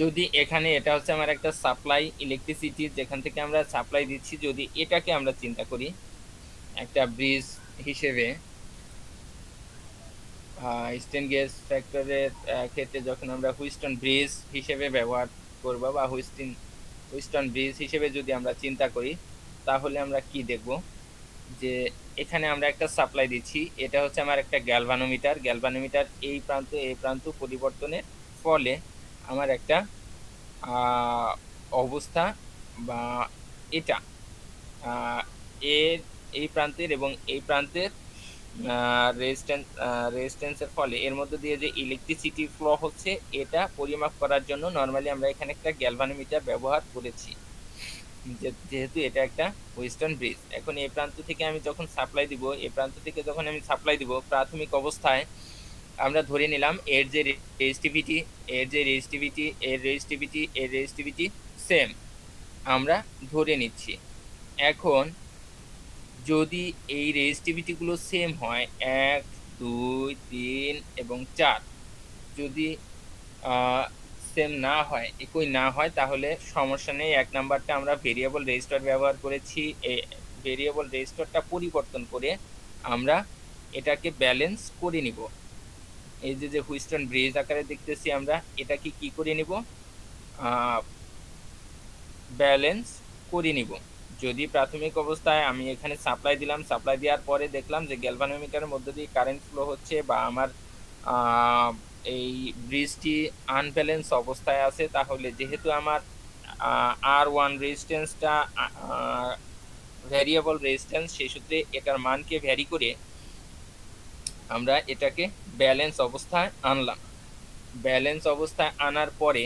যদি এখানে এটা হচ্ছে আমার একটা সাপ্লাই ইলেকট্রিসিটি, যেখান থেকে আমরা সাপ্লাই দিচ্ছি, যদি এটাকে আমরা চিন্তা করি একটা ব্রিজ হিসেবে, স্টেন গেজ ফ্যাক্টরের ক্ষেত্রে যখন আমরা হুইস্টন ব্রিজ হিসেবে ব্যবহার করব বা হুইস্টন ব্রিজ হিসেবে যদি আমরা চিন্তা করি, তাহলে আমরা কি দেখব যে এখানে আমরা একটা সাপ্লাই দিচ্ছি। এটা হচ্ছে আমার একটা গ্যালভানোমিটার এই প্রান্ত পরিবর্তনের ফলে আমার একটা অবস্থা বা এটা এর এই প্রান্তের এবং এই প্রান্তের রেজিস্ট্যান্সের ফলে এর মধ্যে দিয়ে যে ইলেকট্রিসিটি ফ্লো হচ্ছে, এটা পরিমাপ করার জন্য নর্মালি আমরা এখানে একটা গ্যালভানোমিটার ব্যবহার করেছি, যেহেতু এটা একটা হুইস্টন ব্রিজ। এখন এই প্রান্ত থেকে আমি যখন সাপ্লাই দিব, প্রাথমিক অবস্থায় আমরা ধরে নিলাম এর যে রেজিস্টিভিটি সেম আমরা ধরে নিচ্ছি। এখন যদি এই রেজিস্টিভিটিগুলো সেম হয় 1, 2, 3 এবং 4, যদি সেম না হয়, একই না হয়, তাহলে সমস্যা নেই। 1 নাম্বারটা আমরা ভেরিয়েবল রেজিস্টার ব্যবহার করেছি। এই ভেরিয়েবল রেজিস্টারটা পরিবর্তন করে আমরা এটাকে ব্যালেন্স করে নিব। এই যে হুইস্টন ব্রিজ আকারে দেখতেছি আমরা, এটাকে কি করে নিব? ব্যালেন্স করে নিব। যদি প্রাথমিক অবস্থায় আমি এখানে সাপ্লাই দিলাম, সাপ্লাই দেওয়ার পরে দেখলাম যে গ্যালভানোমিটারের মধ্য দিয়ে কারেন্ট ফ্লো হচ্ছে বা আমার এই ব্রিজটি আনব্যালেন্স অবস্থায় আছে, তাহলে যেহেতু আমার R1 রেজিস্ট্যান্সটা ভ্যারিয়েবল রেজিস্ট্যান্স, সেই সূত্রে এটার মানকে ভ্যারি করে আমরা এটাকে ব্যালেন্স অবস্থায় আনলাম। ব্যালেন্স অবস্থায় আনার পরে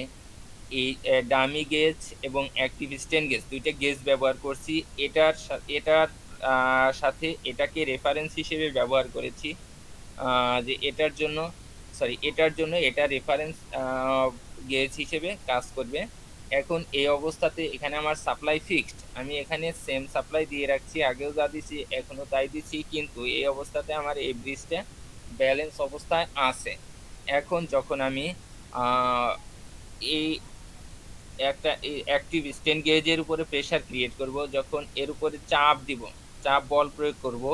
এই ডামি গেজ এবং অ্যাক্টিভ স্ট্রেন গেজ, দুইটা গেজ ব্যবহার করছি। এটার সাথে এটাকে রেফারেন্স হিসেবে ব্যবহার করেছি, যে এটার জন্য এটা রেফারেন্স গেজ হিসেবে কাজ করবে। এখন এই অবস্থাতে এখানে আমার সাপ্লাই ফিক্সড, আমি এখানে সেম সাপ্লাই দিয়ে রাখছি, আগেও যা দিছি এখনো তাই দিছি, কিন্তু এই অবস্থাতে আমার এই ব্রিজটা ব্যালেন্স অবস্থায় আছে। এখন যখন আমি এই একটা অ্যাক্টিভ স্ট্রেন গেজের উপরে প্রেসার ক্রিয়েট করব, যখন এর উপরে চাপ দিব, চাপ বল প্রয়োগ করব,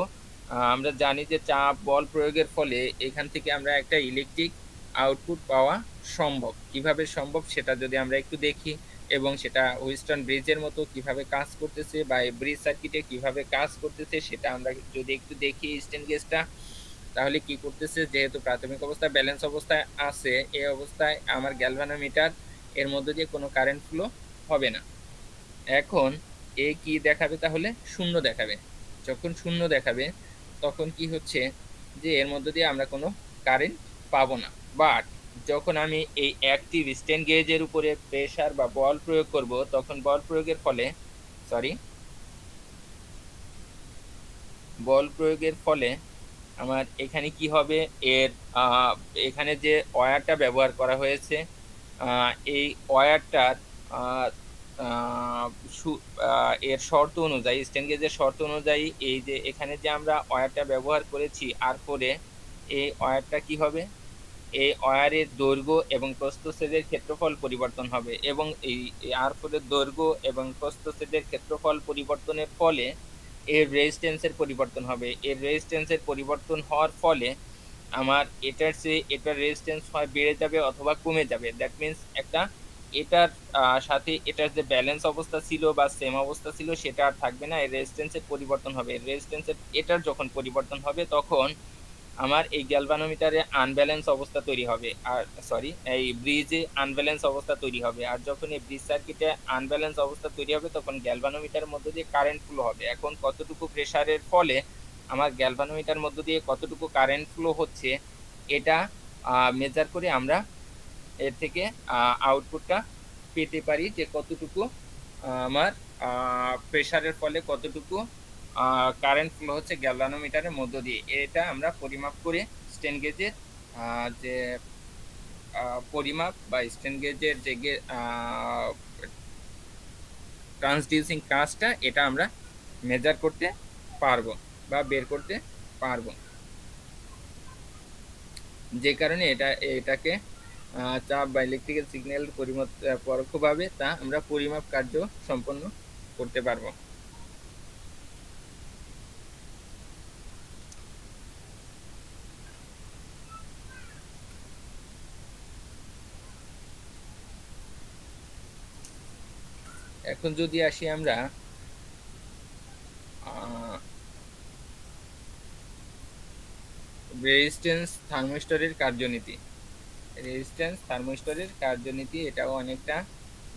আমরা জানি যে চাপ বল প্রয়োগের ফলে এখান থেকে আমরা একটা ইলেকট্রিক আউটপুট পাওয়া সম্ভব। কিভাবে সম্ভব সেটা যদি আমরা একটু দেখি, এবং সেটা হুইস্টন ব্রিজের মতো কিভাবে কাজ করতেছে বা ব্রিজ সার্কিটে কিভাবে কাজ করতেছে সেটা আমরা যদি একটু দেখি স্ট্রেন গেজটা, তাহলে কি করতেছে, যেহেতু প্রাথমিক অবস্থায় ব্যালেন্স অবস্থায় আছে, এই অবস্থায় আমার গ্যালভানোমিটার এর মধ্যে দিয়ে কোনো কারেন্ট ফ্লো হবে না। এখন এ কি দেখাবে, তাহলে শূন্য দেখাবে। যখন শূন্য দেখাবে তখন কি হচ্ছে, যে এর মধ্যে দিয়ে আমরা কোনো কারেন্ট পাবো না। বাট যখন আমি এই অ্যাক্টিভ স্ট্রেন গেজের উপরে প্রেসার বা বল প্রয়োগ করব, তখন বল প্রয়োগের ফলে আমার এখানে কি হবে, এর এখানে যে ওয়্যারটা ব্যবহার করা হয়েছে, এই ওয়্যারটার এর শর্ত অনুযায়ী, স্ট্রেন গেজের শর্ত অনুযায়ী, এই যে এখানে যে আমরা ওয়্যারটা ব্যবহার করেছি R4, এই ওয়্যারটা কি হবে, এই ওয়্যারের দৈর্ঘ্য এবং প্রস্থচ্ছেদের ক্ষেত্রফল পরিবর্তন হবে, এবং এই R4 এর দৈর্ঘ্য এবং প্রস্থচ্ছেদের ক্ষেত্রফল পরিবর্তনের ফলে এর রেজিস্ট্যান্সের পরিবর্তন হবে। এর রেজিস্ট্যান্সের পরিবর্তন হওয়ার ফলে আমার এটার রেজিস্ট্যান্স হয় বেড়ে যাবে অথবা কমে যাবে। দ্যাট মিনস এটার সাথে এটার যে ব্যালেন্স অবস্থা ছিল বা সেম অবস্থা ছিল সেটা আর থাকবে না, এর রেজিস্ট্যান্সের পরিবর্তন হবে। এটার যখন পরিবর্তন হবে তখন আমার এই গ্যালভানোমিটারে আনব্যালেন্স অবস্থা তৈরি হবে, আর এই ব্রিজে আনব্যালেন্স অবস্থা তৈরি হবে। আর যখন এই ব্রিজ সার্কিটে আনব্যালেন্স অবস্থা তৈরি হবে তখন গ্যালভানোমিটারের মধ্যে দিয়ে কারেন্ট ফ্লো হবে। এখন কতটুকু প্রেসারের ফলে আমার গ্যালভানোমিটার মধ্য দিয়ে কতটুকু কারেন্ট ফ্লো হচ্ছে, এটা মেজার করে আমরা এর থেকে আউটপুটটা পেতে পারি, যে কতটুকু আমার প্রেসারের ফলে কতটুকু কারেন্ট ফ্লো হচ্ছে গ্যালভানোমিটারের মধ্য দিয়ে। এটা আমরা পরিমাপ করে স্ট্রেন গেজের যে পরিমাপ বা স্ট্রেন গেজের যে ট্রান্সডিউসিং কাজটা, এটা আমরা মেজার করতে পারবো বা বের করতে পারবো, যে কারণে এটাকে চাপ বা ইলেকট্রিক্যাল সিগন্যাল পরোক্ষভাবে তা আমরা পরিমাপ কার্য সম্পন্ন করতে পারবো। এখন যদি আসি আমরা রেজিস্ট্যান্স থার্মিস্টরের কার্যনীতি। এটাও অনেকটা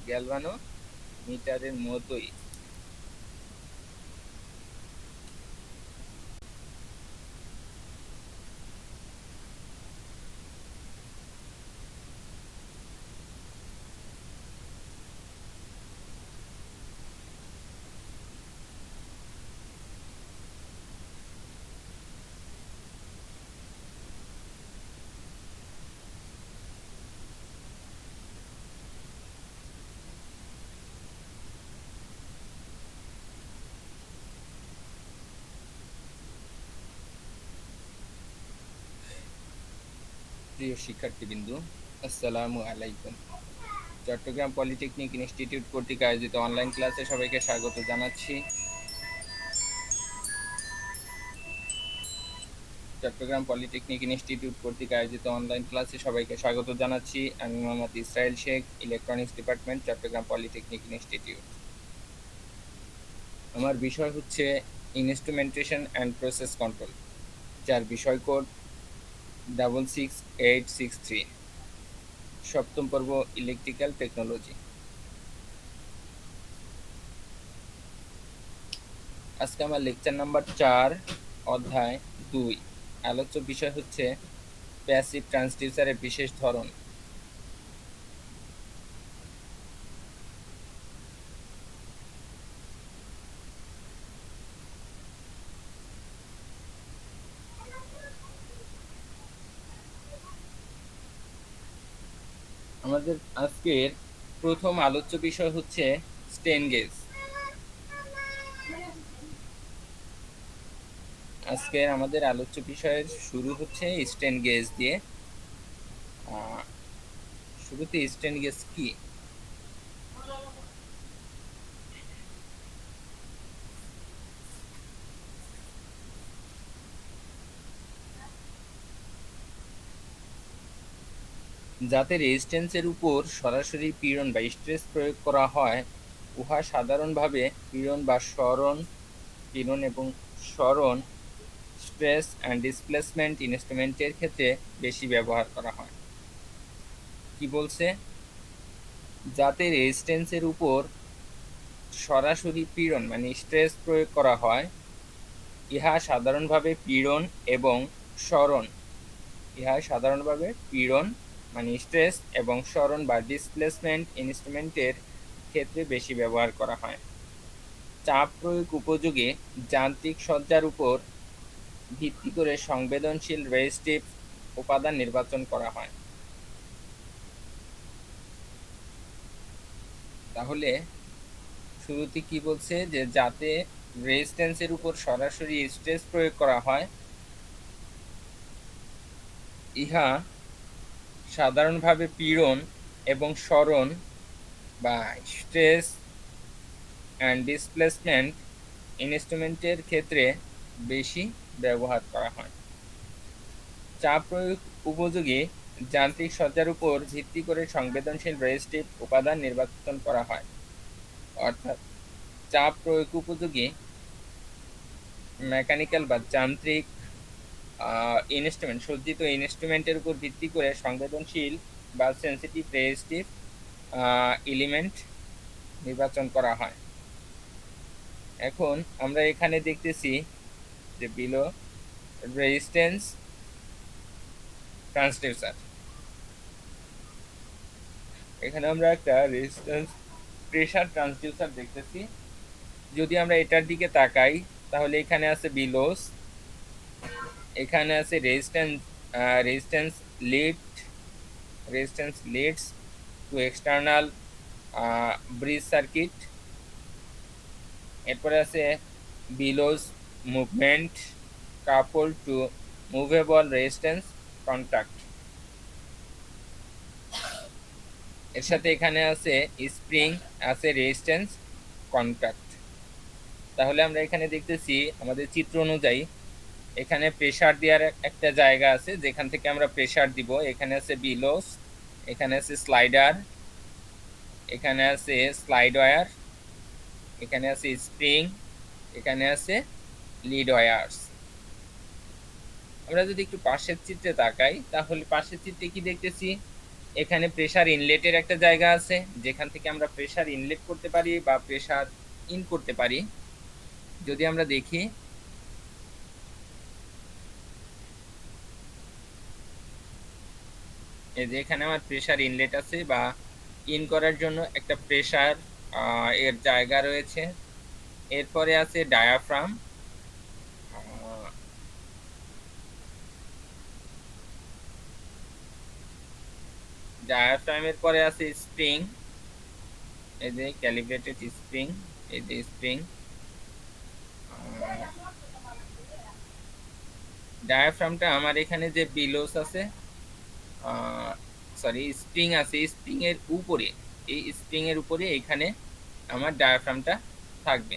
গ্যালভানোমিটারের মতোই। প্রিয় শিক্ষার্থীবৃন্দু, আসসালামু আলাইকুম। চট্টগ্রাম পলিটেকনিক ইনস্টিটিউট কর্তৃক আয়োজিত অনলাইন ক্লাসে সবাইকে স্বাগত জানাচ্ছি। আমি Mohammad Israil Sheikh, electronics department, Chittagong polytechnic institute. আমার বিষয় হচ্ছে ইনস্ট্রুমেন্টেশন অ্যান্ড প্রসেস কন্ট্রোল, যার বিষয় কোড 66863, সপ্তম পর্ব, ইলেকট্রিক্যাল টেকনোলজি। আজকে আমার লেকচার নাম্বার 4, অধ্যায় 2। আলোচ্য বিষয় হচ্ছে প্যাসিভ ট্রান্সডিউসারের বিশেষ ধরন। আমাদের আজকের প্রথম আলোচ্য বিষয় হচ্ছে স্ট্রেন গেজ। আজকের আমাদের আলোচ্য বিষয়ের শুরু হচ্ছে স্ট্রেন গেজ দিয়ে। শুরুতে স্ট্রেন গেজ কি? যাতে রেজিস্ট্যান্সের উপর সরাসরি পীড়ন বা স্ট্রেস প্রয়োগ করা হয়, উহা সাধারণভাবে পীড়ন এবং সরণ স্ট্রেস অ্যান্ড ডিসপ্লেসমেন্ট ইনস্ট্রুমেন্টের ক্ষেত্রে বেশি ব্যবহার করা হয়। কি বলছে? যাতে রেজিস্ট্যান্সের উপর সরাসরি পীড়ন স্ট্রেস প্রয়োগ করা হয়, ইহা সাধারণভাবে পীড়ন এবং সরণ স্ট্রেস এবং সরণ বা ডিসপ্লেসমেন্ট ইনস্ট্রুমেন্টের ক্ষেত্রে বেশি ব্যবহার করা হয়। চাপ প্রয়োগ উপযোগী যান্ত্রিক সজ্জার উপর ভিত্তি করে সংবেদনশীল রেজিস্টিভ উপাদান নির্বাচন করা হয়। তাহলে শুরুতে কি বলছে, যে যাতে রেজিস্ট্যান্সের উপর সরাসরি স্ট্রেস প্রয়োগ করা হয়, ইহা সাধারণভাবে পীড়ন এবং সরণ বা স্ট্রেস অ্যান্ড ডিসপ্লেসমেন্ট ইনস্ট্রুমেন্টের ক্ষেত্রে বেশি ব্যবহার করা হয়। চাপ প্রয়োগ উপযোগী যান্ত্রিক সজ্জার উপর ভিত্তি করে সংবেদনশীল রেজিস্টিভ উপাদান নির্বাচন করা হয়। অর্থাৎ চাপ প্রয়োগ উপযোগী মেকানিক্যাল বা যান্ত্রিক সজ্জিত ইনস্ট্রুমেন্টের উপর ভিত্তি করে সংবেদনশীল বা সেন্সিটিভ রেজিস্টিভ এলিমেন্ট নির্বাচন করা হয়। এখন আমরা এখানে দেখতেছি যে বিলো রেজিস্ট্যান্স ট্রান্সডিউসার। এখানে আমরা একটা রেজিস্ট্যান্স প্রেসার ট্রান্সডিউসার দেখতেছি। যদি আমরা এটার দিকে তাকাই, তাহলে এখানে আছে বিলোস, এখানে আছে resistance leads to external bridge circuit. এরপরে আছে বিলোস মুভমেন্ট কাপল টু মুভেবল রেজিস্ট্যান্স কন্ট্যাক্ট। এর সাথে এখানে আছে স্প্রিং, আছে রেজিস্ট্যান্স কন্ট্যাক্ট। তাহলে আমরা এখানে দেখতেছি আমাদের চিত্র অনুযায়ী এখানে প্রেসার দেওয়ার একটা জায়গা আছে, যেখান থেকে আমরা প্রেসার দিব। এখানে আছে বিলোস, এখানে আছে স্লাইডার, এখানে আছে স্লাইড ওয়্যার, এখানে আছে স্প্রিং, এখানে আছে লিড ওয়্যারস। আমরা যদি একটু পাশের চিত্রে তাকাই, তাহলে পাশের চিত্রে কি দেখতেছি, এখানে প্রেসার ইনলেটের একটা জায়গা আছে, যেখান থেকে আমরা প্রেসার ইনলেট করতে পারি বা প্রেসার ইন করতে পারি। যদি আমরা দেখি, এই যে এখানে আমার প্রেসার ইনলেট আছে বা ইন করার জন্য একটা প্রেসার এর জায়গা রয়েছে। এরপরে আছে ডায়াফ্রাম, ডায়াফ্রামের পরে আছে স্প্রিং, এই যে ক্যালিব্রেটেড স্প্রিং, এই যে স্প্রিং। ডায়াফ্রামটা আমার এখানে যে বিলোস আছে, স্প্রিং আছে, স্প্রিং এর উপরে, এই স্প্রিং এর উপরে এখানে আমার ডায়াফ্রামটা থাকবে।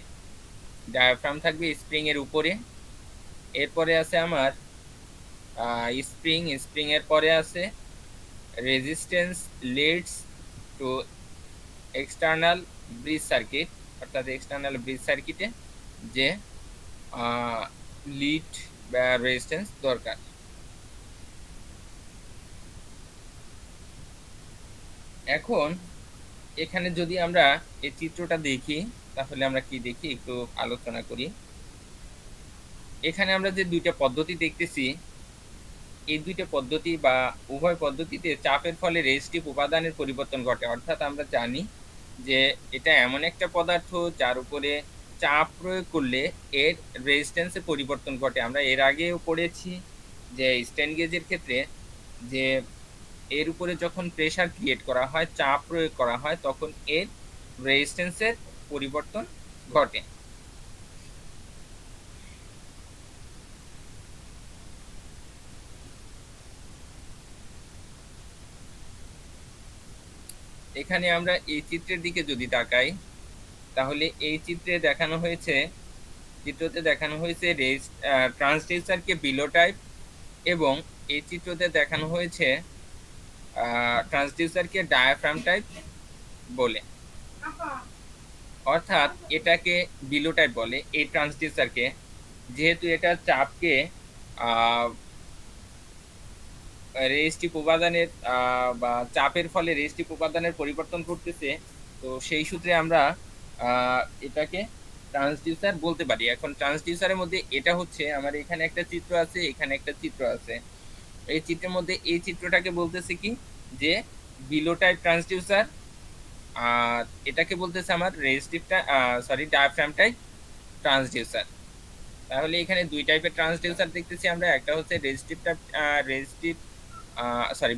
ডায়াফ্রাম থাকবে স্প্রিং এর উপরে। এরপরে আছে আমার স্প্রিং এর পরে আছে resistance leads to external bridge circuit, অর্থাৎ এক্সটার্নাল ব্রিজ সার্কিটে যে লিড বা রেজিস্ট্যান্স দরকার। এখন এখানে যদি আমরা এই চিত্রটা দেখি তাহলে আমরা কি দেখি একটু আলোচনা করি। এখানে আমরা যে দুইটা পদ্ধতি দেখতেছি, এই দুইটা পদ্ধতি বা উভয় পদ্ধতিতে চাপের ফলে রেজিস্টিভ উপাদানের পরিবর্তন ঘটে। অর্থাৎ আমরা জানি যে এটা এমন একটা পদার্থ যার উপরে চাপ প্রয়োগ করলে এর রেজিস্ট্যান্সে পরিবর্তন ঘটে। আমরা এর আগেও পড়েছি যে স্ট্রেন গেজের ক্ষেত্রে যে এর উপরে যখন প্রেসার ক্রিয়েট করা হয়, চাপ প্রয়োগ করা হয়, তখন এর রেজিস্ট্যান্সের পরিবর্তন ঘটে। এখানে আমরা এই চিত্রের দিকে যদি তাকাই তাহলে এই চিত্রতে দেখানো হয়েছে ট্রান্সডিউসারকে বিলো টাইপ এবং এই চিত্রতে দেখানো হয়েছে ট্রান্সডিউসারকে ডায়াফ্রাম টাইপ বলে। অর্থাৎ এটাকে বিলো টাইপ বলে এই ট্রান্সডিউসারকে, যেহেতু এটা চাপকে রেজিস্টিভ উপাদানের বা চাপের ফলে রেজিস্টিভ উপাদানের পরিবর্তন করতেছে, তো সেই সূত্রে আমরা এটাকে ট্রান্সডিউসার বলতে পারি। এখন ট্রান্সডিউসারের মধ্যে এটা হচ্ছে আমার এখানে একটা চিত্র আছে, এখানে একটা চিত্র আছে। এই চিত্রের মধ্যে এই চিত্রটাকে বলতেছে কি যে বিলো টাইপ ট্রান্সডিউসার, আর এটাকে বলতেছে আমার ডায়াফ্রাম টাইপ ট্রান্সডিউসার। তাহলে এখানে দুই টাইপের ট্রান্সডিউসার দেখতেছি আমরা, একটা হচ্ছে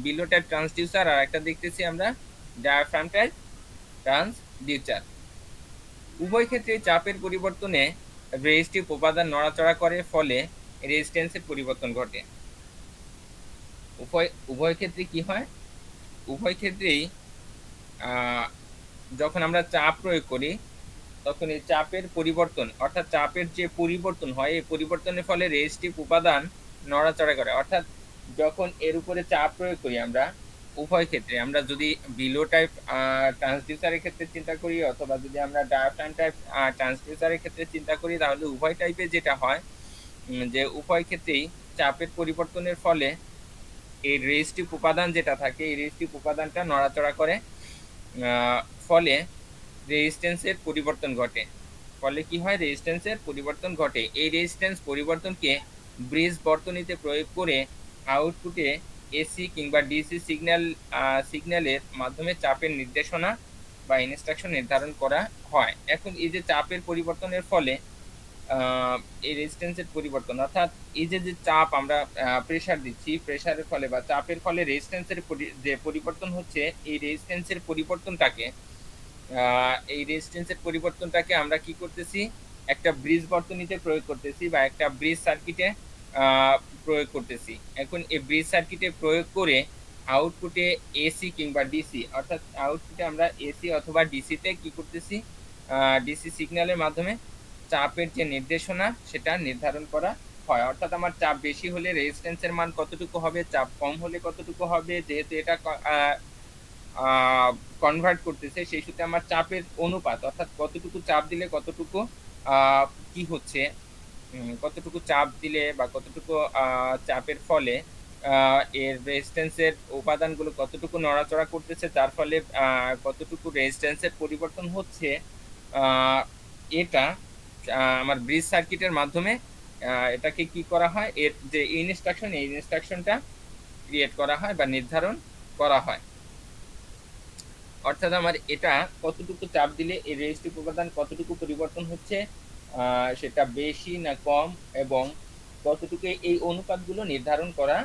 বিলো টাইপ ট্রান্সডিউসার, আর একটা দেখতেছি আমরা ডায়াফ্রাম টাইপ ট্রান্সডিউসার। উভয় ক্ষেত্রে চাপের পরিবর্তনে রেজিস্টিভ উপাদান নড়াচড়া করে, ফলে রেজিস্ট্যান্সের পরিবর্তন ঘটে। উভয় ক্ষেত্রে কি হয়? উভয় ক্ষেত্রেই যখন আমরা চাপ প্রয়োগ করি তখন এই চাপের পরিবর্তন, অর্থাৎ চাপের যে পরিবর্তন হয়, এই পরিবর্তনের ফলে রেজিস্টিভ উপাদান নড়াচড়া করে। অর্থাৎ যখন এর উপরে চাপ প্রয়োগ করি আমরা, উভয় ক্ষেত্রে আমরা যদি বিলো টাইপ ট্রান্সডিউসারের ক্ষেত্রে চিন্তা করি অথবা যদি আমরা ডায়াফ্রাম টাইপ ট্রান্সডিউসারের ক্ষেত্রে চিন্তা করি, তাহলে উভয় টাইপে যেটা হয় যে উভয় ক্ষেত্রেই চাপের পরিবর্তনের ফলে এই রেজিস্টিভ উপাদান যেটা থাকে, এই রেজিস্টিভ উপাদানটা নড়াচড়া করে, ফলে রেজিস্ট্যান্সের পরিবর্তন ঘটে। ফলে কি হয়? রেজিস্ট্যান্সের পরিবর্তন ঘটে। এই রেজিস্ট্যান্স পরিবর্তনকে ব্রিজ বর্তনীতে প্রয়োগ করে আউটপুটে এসি কিংবা ডিসি সিগন্যালের মাধ্যমে চাপের নির্দেশনা বা ইনস্ট্রাকশন নির্ধারণ করা হয়। এখন এই যে চাপের পরিবর্তনের ফলে এই রেজিস্ট্যান্সের পরিবর্তন, অর্থাৎ এই যে চাপ আমরা প্রেসার দিচ্ছি, প্রেসারের ফলে বা চাপের ফলে রেজিস্ট্যান্সের যে পরিবর্তন হচ্ছে, এই রেজিস্ট্যান্সের পরিবর্তনটাকে আমরা কি করতেছি? একটা ব্রিজ বর্তনীতে প্রয়োগ করতেছি বা একটা ব্রিজ সার্কিটে প্রয়োগ করতেছি। এখন এই ব্রিজ সার্কিটে প্রয়োগ করে আউটপুটে এসি কিংবা ডিসি, অর্থাৎ আউটপুটে আমরা এসি অথবা ডিসিতে কি করতেছি? ডিসি সিগন্যালের মাধ্যমে চাপের যে নির্দেশনা সেটা নির্ধারণ করা হয়। অর্থাৎ আমার চাপ বেশি হলে রেজিস্ট্যান্সের মান কতটুকু হবে, চাপ কম হলে কতটুকু হবে, যেহেতু এটা কনভার্ট করতেছে, সেই সূত্রে আমার চাপের অনুপাত, অর্থাৎ কতটুকু চাপ দিলে কতটুকু কি হচ্ছে, কতটুকু চাপ দিলে বা কতটুকু চাপের ফলে এর রেজিস্ট্যান্সের উপাদানগুলো কতটুকু নড়াচড়া করতেছে, যার ফলে কতটুকু রেজিস্ট্যান্সের পরিবর্তন হচ্ছে, এটা আমার ব্রিজ সার্কিটের মাধ্যমে এটাকে কি করা হয়? এর যে ইনস্ট্রাকশন, এই ইনস্ট্রাকশনটা ক্রিয়েট করা হয় বা নির্ধারণ করা হয়। অর্থাৎ আমার এটা কতটুকু চাপ দিলে এই রেজিস্টিভ উপাদান কতটুকু পরিবর্তন হচ্ছে, সেটা বেশি না কম, এবং কতটুকু, এই অনুপাতগুলো নির্ধারণ করা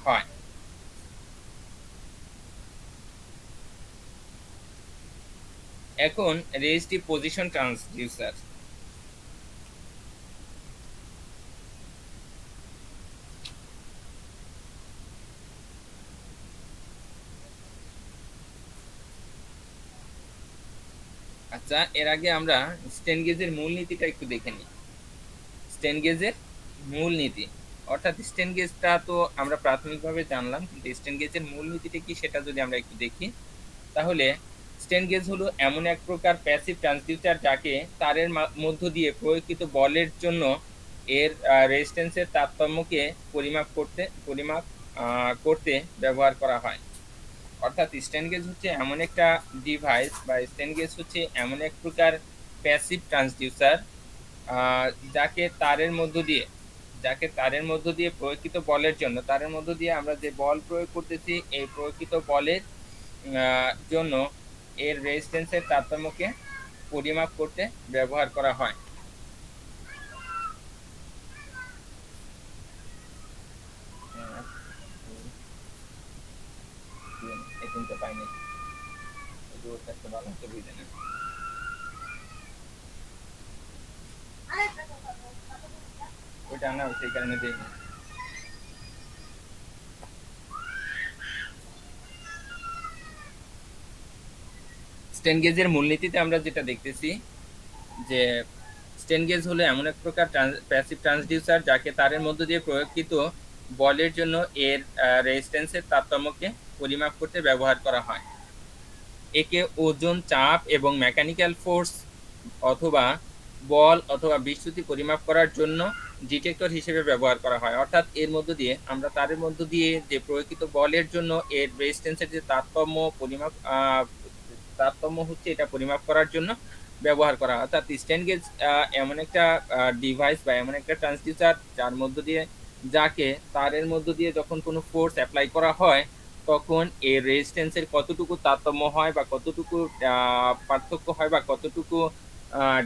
হয়। এখন রেজিস্টিভ পজিশন ট্রান্সডিউসার। আচ্ছা, এর আগে আমরা স্ট্রেন গেজের মূলনীতিটা একটু দেখে নিই। স্ট্রেন গেজের মূলনীতি, অর্থাৎ স্ট্রেন গেজটা তো আমরা প্রাথমিকভাবে জানলাম, কিন্তু স্ট্রেন গেজের মূলনীতিটা কি সেটা যদি আমরা একটু দেখি, তাহলে স্ট্রেন গেজ হলো এমন এক প্রকার প্যাসিভ ট্রান্সডিউসার যাকে তারের মধ্য দিয়ে প্রয়োগকৃত বলের জন্য এর রেজিস্ট্যান্সের তারতম্যকে পরিমাপ করতে ব্যবহার করা হয়। অর্থাৎ স্ট্রেন গেজ হচ্ছে এমন একটা ডিভাইস বা স্ট্রেন গেজ হচ্ছে এমন এক প্রকার প্যাসিভ ট্রান্সডিউসার যাকে তারের মধ্য দিয়ে প্রয়োগকৃত বলের জন্য তারের মধ্য দিয়ে আমরা যে বল প্রয়োগ করতেছি এই প্রয়োগকৃত বলের জন্য এর রেজিস্ট্যান্সের তারতম্যকে পরিমাপ করতে ব্যবহার করা হয়। পাইনি ভালো হতে বুঝে না। ওইটা না সেই কারণে দিই। স্ট্রেন গেজের মূলনীতিতে আমরা যেটা দেখতেছি যে স্ট্রেন গেজ হলো এমন এক প্রকার প্যাসিভ ট্রান্সডিউসার যাকে তারের মধ্য দিয়ে প্রয়োগকৃত বলের জন্য এর রেজিস্ট্যান্সের তারতম্যকে পরিমাপ করতে ব্যবহার করা হয়। একে ওজন, চাপ এবং মেকানিক্যাল ফোর্স অথবা বল অথবা বিচ্যুতি পরিমাপ করার জন্য ডিটেক্টর হিসেবে ব্যবহার করা হয়। অর্থাৎ এর মধ্য দিয়ে আমরা তারের মধ্য দিয়ে যে প্রয়োগকৃত বলের জন্য এর রেজিস্ট্যান্সের যে তারতম্য হচ্ছে এটা পরিমাপ করার জন্য ব্যবহার করা হয়। অর্থাৎ স্ট্রেন গেজ এমন একটা ডিভাইস বা এমন একটা ট্রান্সডিউসার যাকে তারের মধ্য দিয়ে যখন কোনো ফোর্স অ্যাপ্লাই করা হয় তখন এর রেজিস্ট্যান্সের কতটুকু তারতম্য হয় বা কতটুকু পার্থক্য হয় বা কতটুকু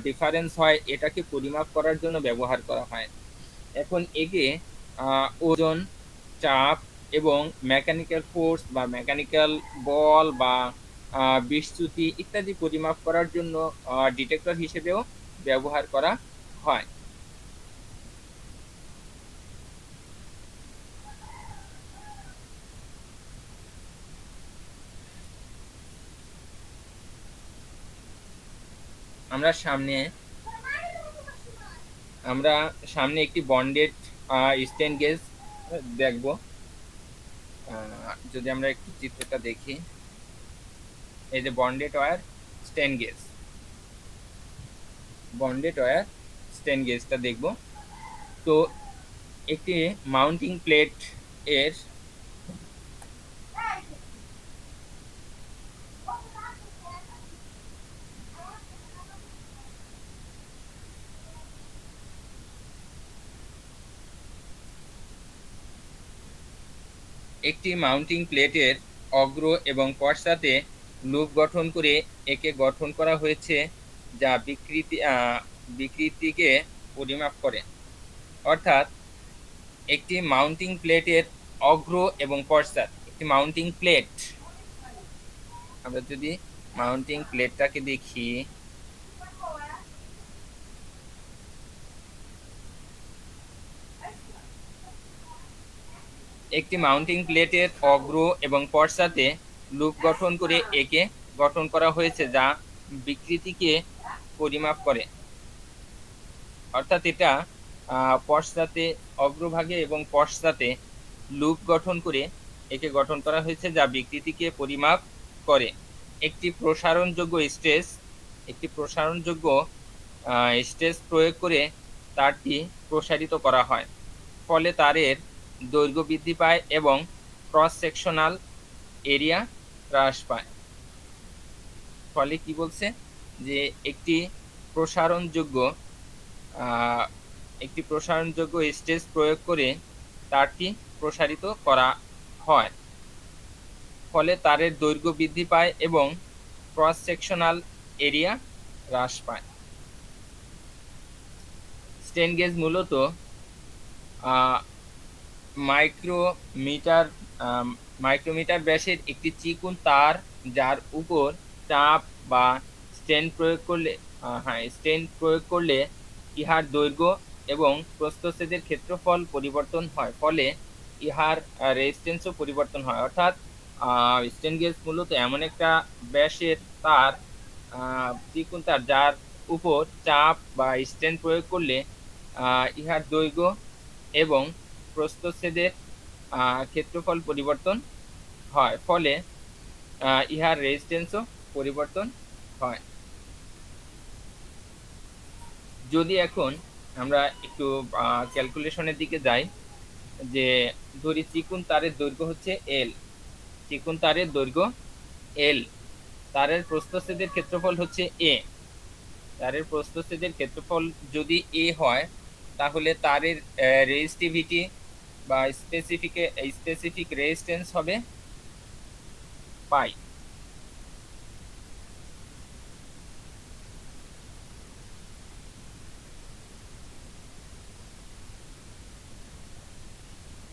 ডিফারেন্স হয় এটাকে পরিমাপ করার জন্য ব্যবহার করা হয়। এখন একে ওজন, চাপ এবং মেকানিক্যাল ফোর্স বা মেকানিক্যাল বল বা বিচ্যুতি ইত্যাদি পরিমাপ করার জন্য ডিটেক্টর হিসেবেও ব্যবহার করা হয়। আমরা সামনে একটি বন্ডেড স্ট্রেন গেজ দেখব। যদি আমরা একটু চিত্রটা দেখি, এই যে বন্ডেড ওয়্যার স্ট্রেন গেজটা দেখব। তো একটি মাউন্টিং প্লেট এর অগ্র এবং পশ্চাতে লুপ গঠন করে একে গঠন করা হয়েছে যা বিকৃতিকে পরিমাপ করে। অর্থাৎ একটি মাউন্টিং প্লেটের অগ্র এবং পশ্চাৎ, একটি মাউন্টিং প্লেট, আমরা যদি মাউন্টিং প্লেটটাকে দেখি, একটি মাউন্টিং প্লেটের অগ্র এবং পশ্চাতে লুপ গঠন করে একে গঠন করা হয়েছে যা বিকৃতিকে পরিমাপ করে। অর্থাৎ এটা পশ্চাতে, অগ্রভাগে এবং পশ্চাতে লুপ গঠন করে একে গঠন করা হয়েছে যা বিকৃতিকে পরিমাপ করে। একটি প্রসারণযোগ্য স্ট্রেস প্রয়োগ করে তারটি প্রসারিত করা হয়, ফলে তারের দৈর্ঘ্য বৃদ্ধি পায় এবং ক্রস সেকশনাল এরিয়া হ্রাস পায়। ফলে কি বলছে যে একটি প্রসারণযোগ্য স্ট্রেস প্রয়োগ করে তারটি প্রসারিত করা হয়, ফলে তারের দৈর্ঘ্য বৃদ্ধি পায় এবং ক্রস সেকশনাল এরিয়া হ্রাস পায়। স্ট্রেন গেজ মূলত মাইক্রোমিটার ব্যাসের একটি চিকন তার যার উপর চাপ বা স্ট্রেন প্রয়োগ করলে ইহার দৈর্ঘ্য এবং প্রস্থচ্ছেদের ক্ষেত্রফল পরিবর্তন হয়, ফলে ইহার রেজিস্ট্যান্সও পরিবর্তন হয়। অর্থাৎ স্ট্রেন গেজ মূলত এমন একটা ব্যাসের তার, চিকন তার যার উপর চাপ বা স্ট্রেন প্রয়োগ করলে ইহার দৈর্ঘ্য এবং প্রস্থচ্ছেদের ক্ষেত্রফল পরিবর্তন হয়, ফলে ইহার রেজিস্ট্যান্সও পরিবর্তন হয়। যদি এখন আমরা একটু ক্যালকুলেশনের দিকে যাই, যে ধরি চিকন তারের দৈর্ঘ্য হচ্ছে এল, চিকন তারের দৈর্ঘ্য এল, তারের প্রস্থচ্ছেদের ক্ষেত্রফল হচ্ছে এ, তারের প্রস্থচ্ছেদের ক্ষেত্রফল যদি এ হয়, তাহলে তারের রেজিস্টিভিটি বা স্পেসিফিক রেজিস্ট্যান্স হবে পাই।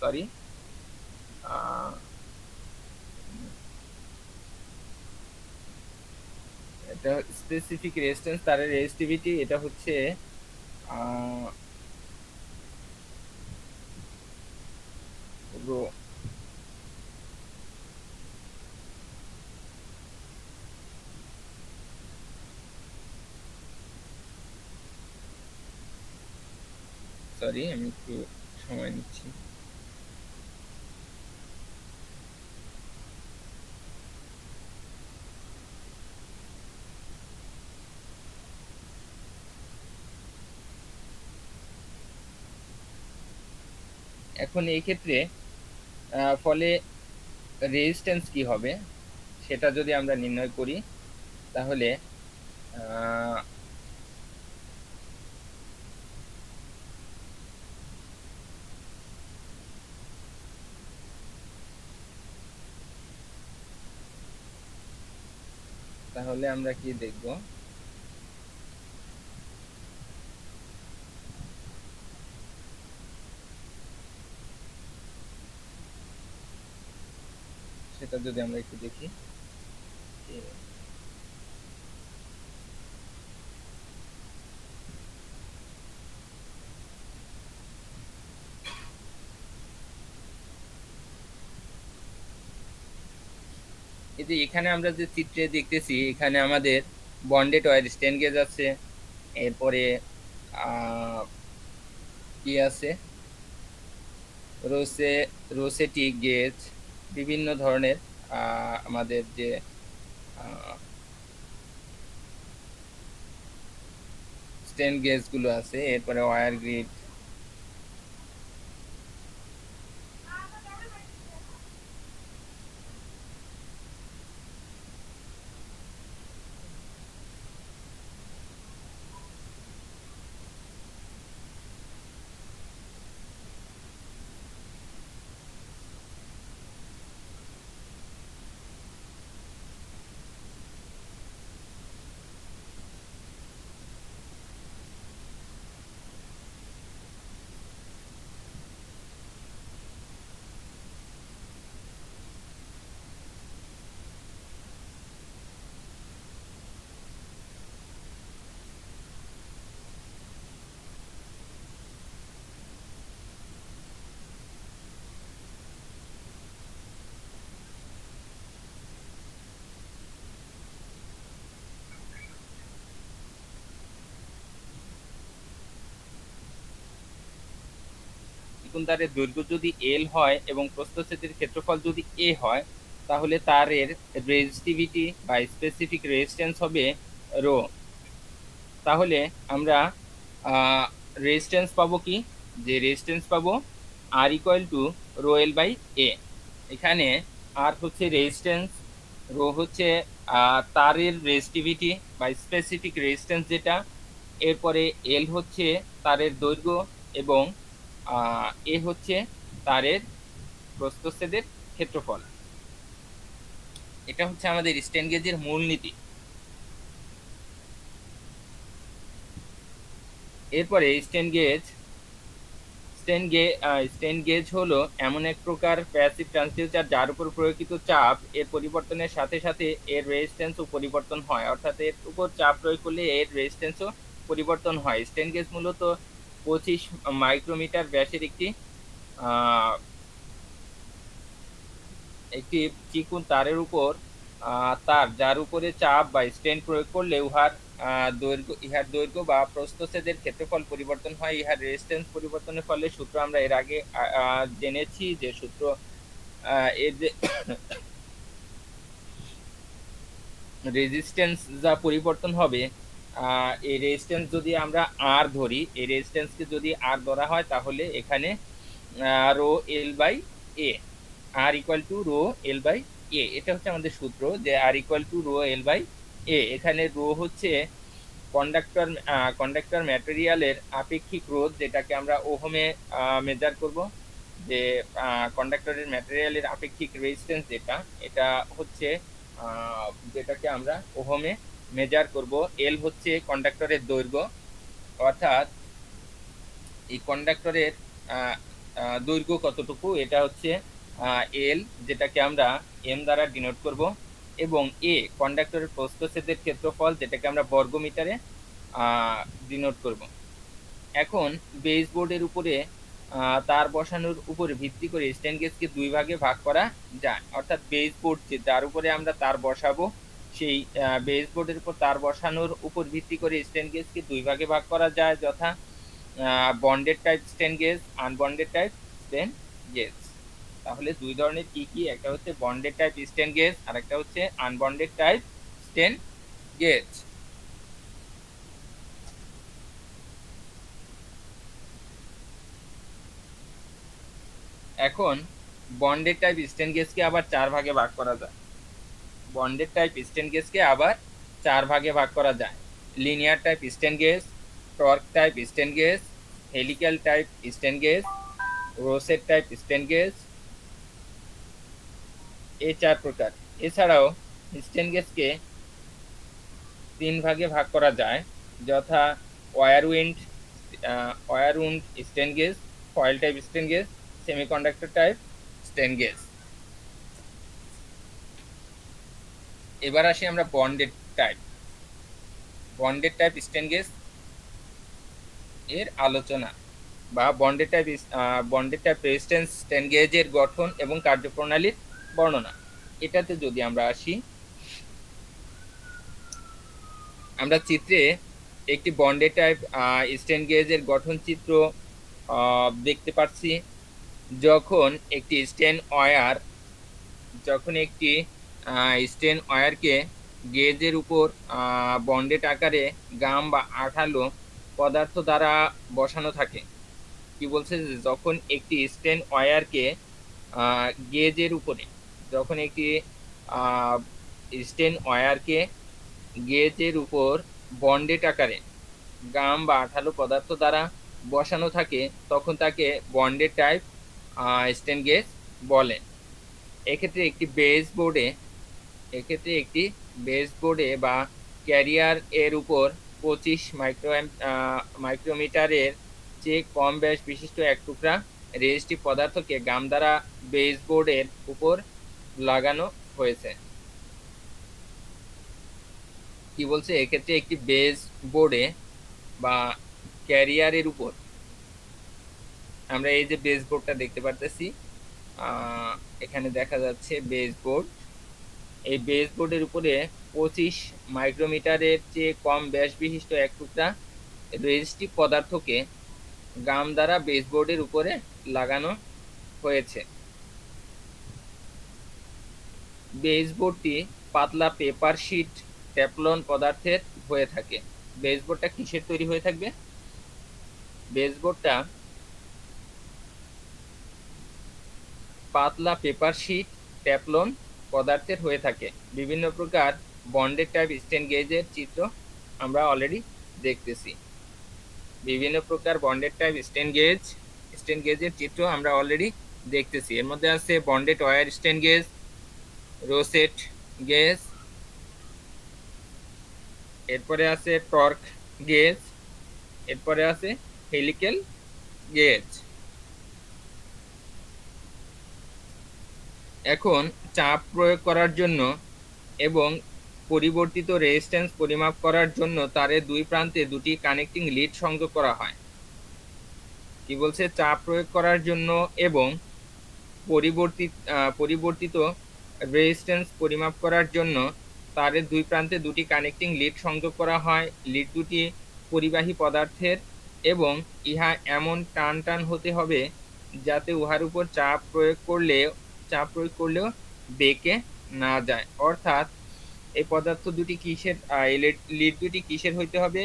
সরি, এটা স্পেসিফিক রেজিস্ট্যান্স, তারের রেজিস্টিভিটি, এটা হচ্ছে রো। সরি, আমি একটু সময় নিচ্ছি। এখন এই ক্ষেত্রে ফলে রেজিস্ট্যান্স কি হবে সেটা যদি আমরা নির্ণয় করি, তাহলে আহ, তাহলে আমরা কি দেখব, সেটা যদি আমরা একটু দেখি। এই যে এখানে আমরা যে চিত্রে দেখতেছি, এখানে আমাদের বন্ডেড ওয়্যার স্ট্রেন গেজ আছে, এরপরে কি আছে, রোসে রোসেটি গেজ, বিভিন্ন ধরনের আমাদের যে স্ট্রেন গেজ গুলো আছে, এরপরে ওয়্যার গ্রিড। চিকন তারের দৈর্ঘ্য যদি এল হয় এবং প্রস্থচ্ছেদের ক্ষেত্রফল যদি এ হয়, তাহলে তারের রেজিস্টিভিটি বা স্পেসিফিক রেজিস্ট্যান্স হবে রো। তাহলে আমরা রেজিস্ট্যান্স পাবো কি, যে রেজিস্ট্যান্স পাবো R equal to rho L by A. এখানে আর হচ্ছে রেজিস্ট্যান্স, রো হচ্ছে তারের রেজিস্টিভিটি বা স্পেসিফিক রেজিস্ট্যান্স যেটা, এরপরে এল হচ্ছে তারের দৈর্ঘ্য, এবং এ হচ্ছে তারের প্রস্থচ্ছেদের ক্ষেত্রফল। এটা হচ্ছে আমাদের স্ট্রেন গেজের মূলনীতি। এরপরে স্ট্রেন গেজ হলো এমন এক প্রকার প্যাসিভ ট্রান্সডিউসার যার উপর প্রয়োগিত চাপ এর পরিবর্তনের সাথে সাথে এর রেজিস্ট্যান্সও পরিবর্তন হয়, অর্থাৎ এর উপর চাপ প্রয়োগ করলে এর রেজিস্ট্যান্সও পরিবর্তন হয়। স্ট্রেন গেজ মূলত 25 মাইক্রোমিটার ব্যাসের একটি চিকন তারের উপর তার, যার উপরে চাপ বা স্ট্রেন প্রয়োগ করলে ইহার দৈর্ঘ্য বা প্রস্থচ্ছেদের ক্ষেত্রফল পরিবর্তন হয়। ইহার রেজিস্ট্যান্স পরিবর্তনের ফলে সূত্র আমরা এর আগে জেনেছি, যে সূত্র এর যে রেজিস্ট্যান্স যা পরিবর্তন হবে, এই রেজিস্ট্যান্স যদি আমরা আর ধরি, এই রেজিস্ট্যান্সকে যদি আর ধরা হয় তাহলে এখানে rho L by A, R equal to rho L by A, এটা হচ্ছে আমাদের সূত্র যে R equal to rho L by A. এখানে রো হচ্ছে কন্ডাক্টর ম্যাটেরিয়ালের আপেক্ষিক রোধ, যেটাকে আমরা ওহমে মেজার করব। যে কন্ডাক্টরের ম্যাটেরিয়ালের আপেক্ষিক রেজিস্ট্যান্স যেটা, এটা হচ্ছে যেটাকে আমরা ওহমে মেজার করব। এল হচ্ছে কন্ডাক্টরের দৈর্ঘ্য, অর্থাৎ এই কন্ডাক্টরের দৈর্ঘ্য কতটুকু, এটা হচ্ছে এল, যেটাকে আমরা এম দ্বারা ডিনোট করব। এবং এ কন্ডাক্টরের প্রস্থচ্ছেদের ক্ষেত্রফল, যেটাকে আমরা বর্গমিটারে ডিনোট করব। এখন বেসবোর্ডের উপরে তার বসানোর উপরে ভিত্তি করে স্ট্যান্ড গেজকে দুই ভাগে ভাগ করা যায়, অর্থাৎ বেসবোর্ড যার উপরে আমরা তার বসাবো, সেই বেসবোর্ডের উপর তার বসানোর উপর ভিত্তি করে স্ট্যান্ড গেজকে দুই ভাগে ভাগ করা যায়, যথা bonded type strain gauge, unbonded type strain gauge. তাহলে দুই ধরনের কি কি, একটা হচ্ছে বন্ডেড টাইপ স্ট্যান্ড গেজ আর একটা হচ্ছে আনবন্ডেড টাইপ স্ট্যান্ড গেজ। এখন বন্ডেড টাইপ স্ট্যান্ড গেজকে আবার চার ভাগে ভাগ করা যায়। বন্ডেড টাইপ স্ট্যান্ড গেজকে আবার চার ভাগে ভাগ করা যায়। Linear type strain gauge, torque type strain gauge, helical type strain gauge, রোসেট type strain gauge, এই চার প্রকার। এছাড়াও স্ট্যান্ড গেজকে তিন ভাগে ভাগ করা যায়, যথা wire wound strain gauge, foil type strain gauge, semiconductor type strain gauge. এবার আসি আমরা বন্ডেড টাইপ স্ট্যান্ড গেজ এর আলোচনা, বা বন্ডেড টাইপ রেজিস্ট্যান্স স্ট্যান্ড গেজের গঠন এবং কার্যপ্রণালীর বর্ণনা। এটাতে যদি আমরা আসি, আমরা চিত্রে একটি বন্ডেড টাইপ স্ট্যান্ড গেজের গঠন চিত্র দেখতে পাচ্ছি। যখন একটি স্টেন ওয়্যারকে গেজের উপর বন্ডেড আকারে গাম বা আঠালো পদার্থ দ্বারা বসানো থাকে। কি বলছে, যে যখন একটি স্টেন ওয়্যারকে গেজের উপরে, যখন একটি স্টেন ওয়্যারকে গেজের উপর বন্ডেড আকারে গাম বা আঠালো পদার্থ দ্বারা বসানো থাকে, তখন তাকে বন্ডেড টাইপ স্ট্যান্ড গেজ বলে। এক্ষেত্রে একটি বেসবোর্ডে বা ক্যারিয়ার এর উপর 25 মাইক্রোমিটারের চেয়ে কম ব্যাস বিশিষ্ট এক টুকরা রেজিস্টিভ পদার্থকে গাম দ্বারা বেসবোর্ডের উপর লাগানো হয়েছে। কি বলছে, এক্ষেত্রে একটি বেসবোর্ডে বা ক্যারিয়ারের উপর, আমরা এই যে বেসবোর্ডটা দেখতে পারতেছি, এখানে দেখা যাচ্ছে বেসবোর্ড। এই বেসবোর্ডের উপরে 25 মাইক্রোমিটারের চেয়ে কম ব্যাস বিশিষ্ট এক টুকরা রেজিস্টিভ পদার্থকে গাম দ্বারা বেসবোর্ডের উপরে লাগানো হয়েছে। বেসবোর্ডটি পাতলা পেপার শিট টেফলন পদার্থের হয়ে থাকে। বেসবোর্ডটা কিসের তৈরি হয়ে থাকবে? বেসবোর্ডটা পাতলা পেপার শিট টেফলন পদার্থের হয়ে থাকে। বিভিন্ন প্রকার বন্ডেড টাইপ স্ট্যান্ড গেজের চিত্র আমরা অলরেডি দেখতেছি। বিভিন্ন প্রকার বন্ডেড টাইপ স্ট্যান্ড গেজের চিত্র আমরা অলরেডি দেখতেছি। এর মধ্যে আছে bonded wire strain gauge, rosette gauge, এরপরে আছে টর্ক গেজ, এরপরে আছে হেলিক্যাল গেজ। এখন চাপ প্রয়োগ করার জন্য এবং পরিবর্তিত রেজিস্ট্যান্স পরিমাপ করার জন্য তারের দুই প্রান্তে দুটি কানেক্টিং লিড সংযোগ করা হয়। কি বলছে, চাপ প্রয়োগ করার জন্য এবং পরিবর্তিত রেজিস্ট্যান্স পরিমাপ করার জন্য তারের দুই প্রান্তে দুটি কানেক্টিং লিড সংযোগ করা হয়। লিড দুটি পরিবাহী পদার্থের এবং ইহা এমন টান হতে হবে যাতে উহার উপর চাপ প্রয়োগ করলেও বেঁকে না যায়। অর্থাৎ এই পদার্থ দুটি কিসের, লিড দুটি কিসের হইতে হবে?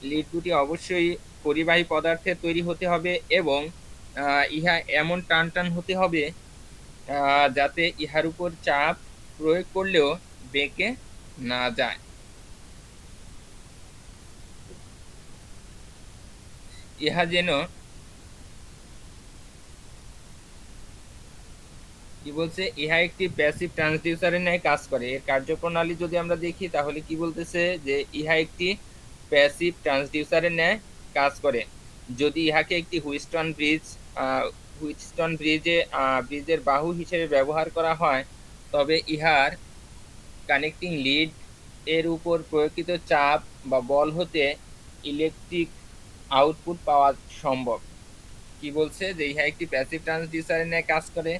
লিড দুটি অবশ্যই পরিবাহী পদার্থের তৈরি হতে হবে এবং ইহা এমন টান টান হতে হবে যাতে ইহার উপর চাপ প্রয়োগ করলেও বেঁকে না যায়। ইহা যেন কি বলছে, ইহা একটি প্যাসিভ ট্রান্সডিউসারের ন্যায় কাজ করে। এর কার্যপ্রণালী যদি আমরা দেখি তাহলে কি বলতেছে যে ইহা একটি প্যাসিভ ট্রান্সডিউসারের ন্যায় কাজ করে। যদি ইহাকে একটি হুইটস্টোন ব্রিজের বাহু হিসেবে ব্যবহার করা হয় তবে ইহার কানেক্টিং লিড এর উপর প্রয়োগিত চাপ বা বল হতে ইলেকট্রিক আউটপুট পাওয়া সম্ভব। কি বলছে যে ইহা একটি প্যাসিভ ট্রান্সডিউসারের ন্যায় কাজ করে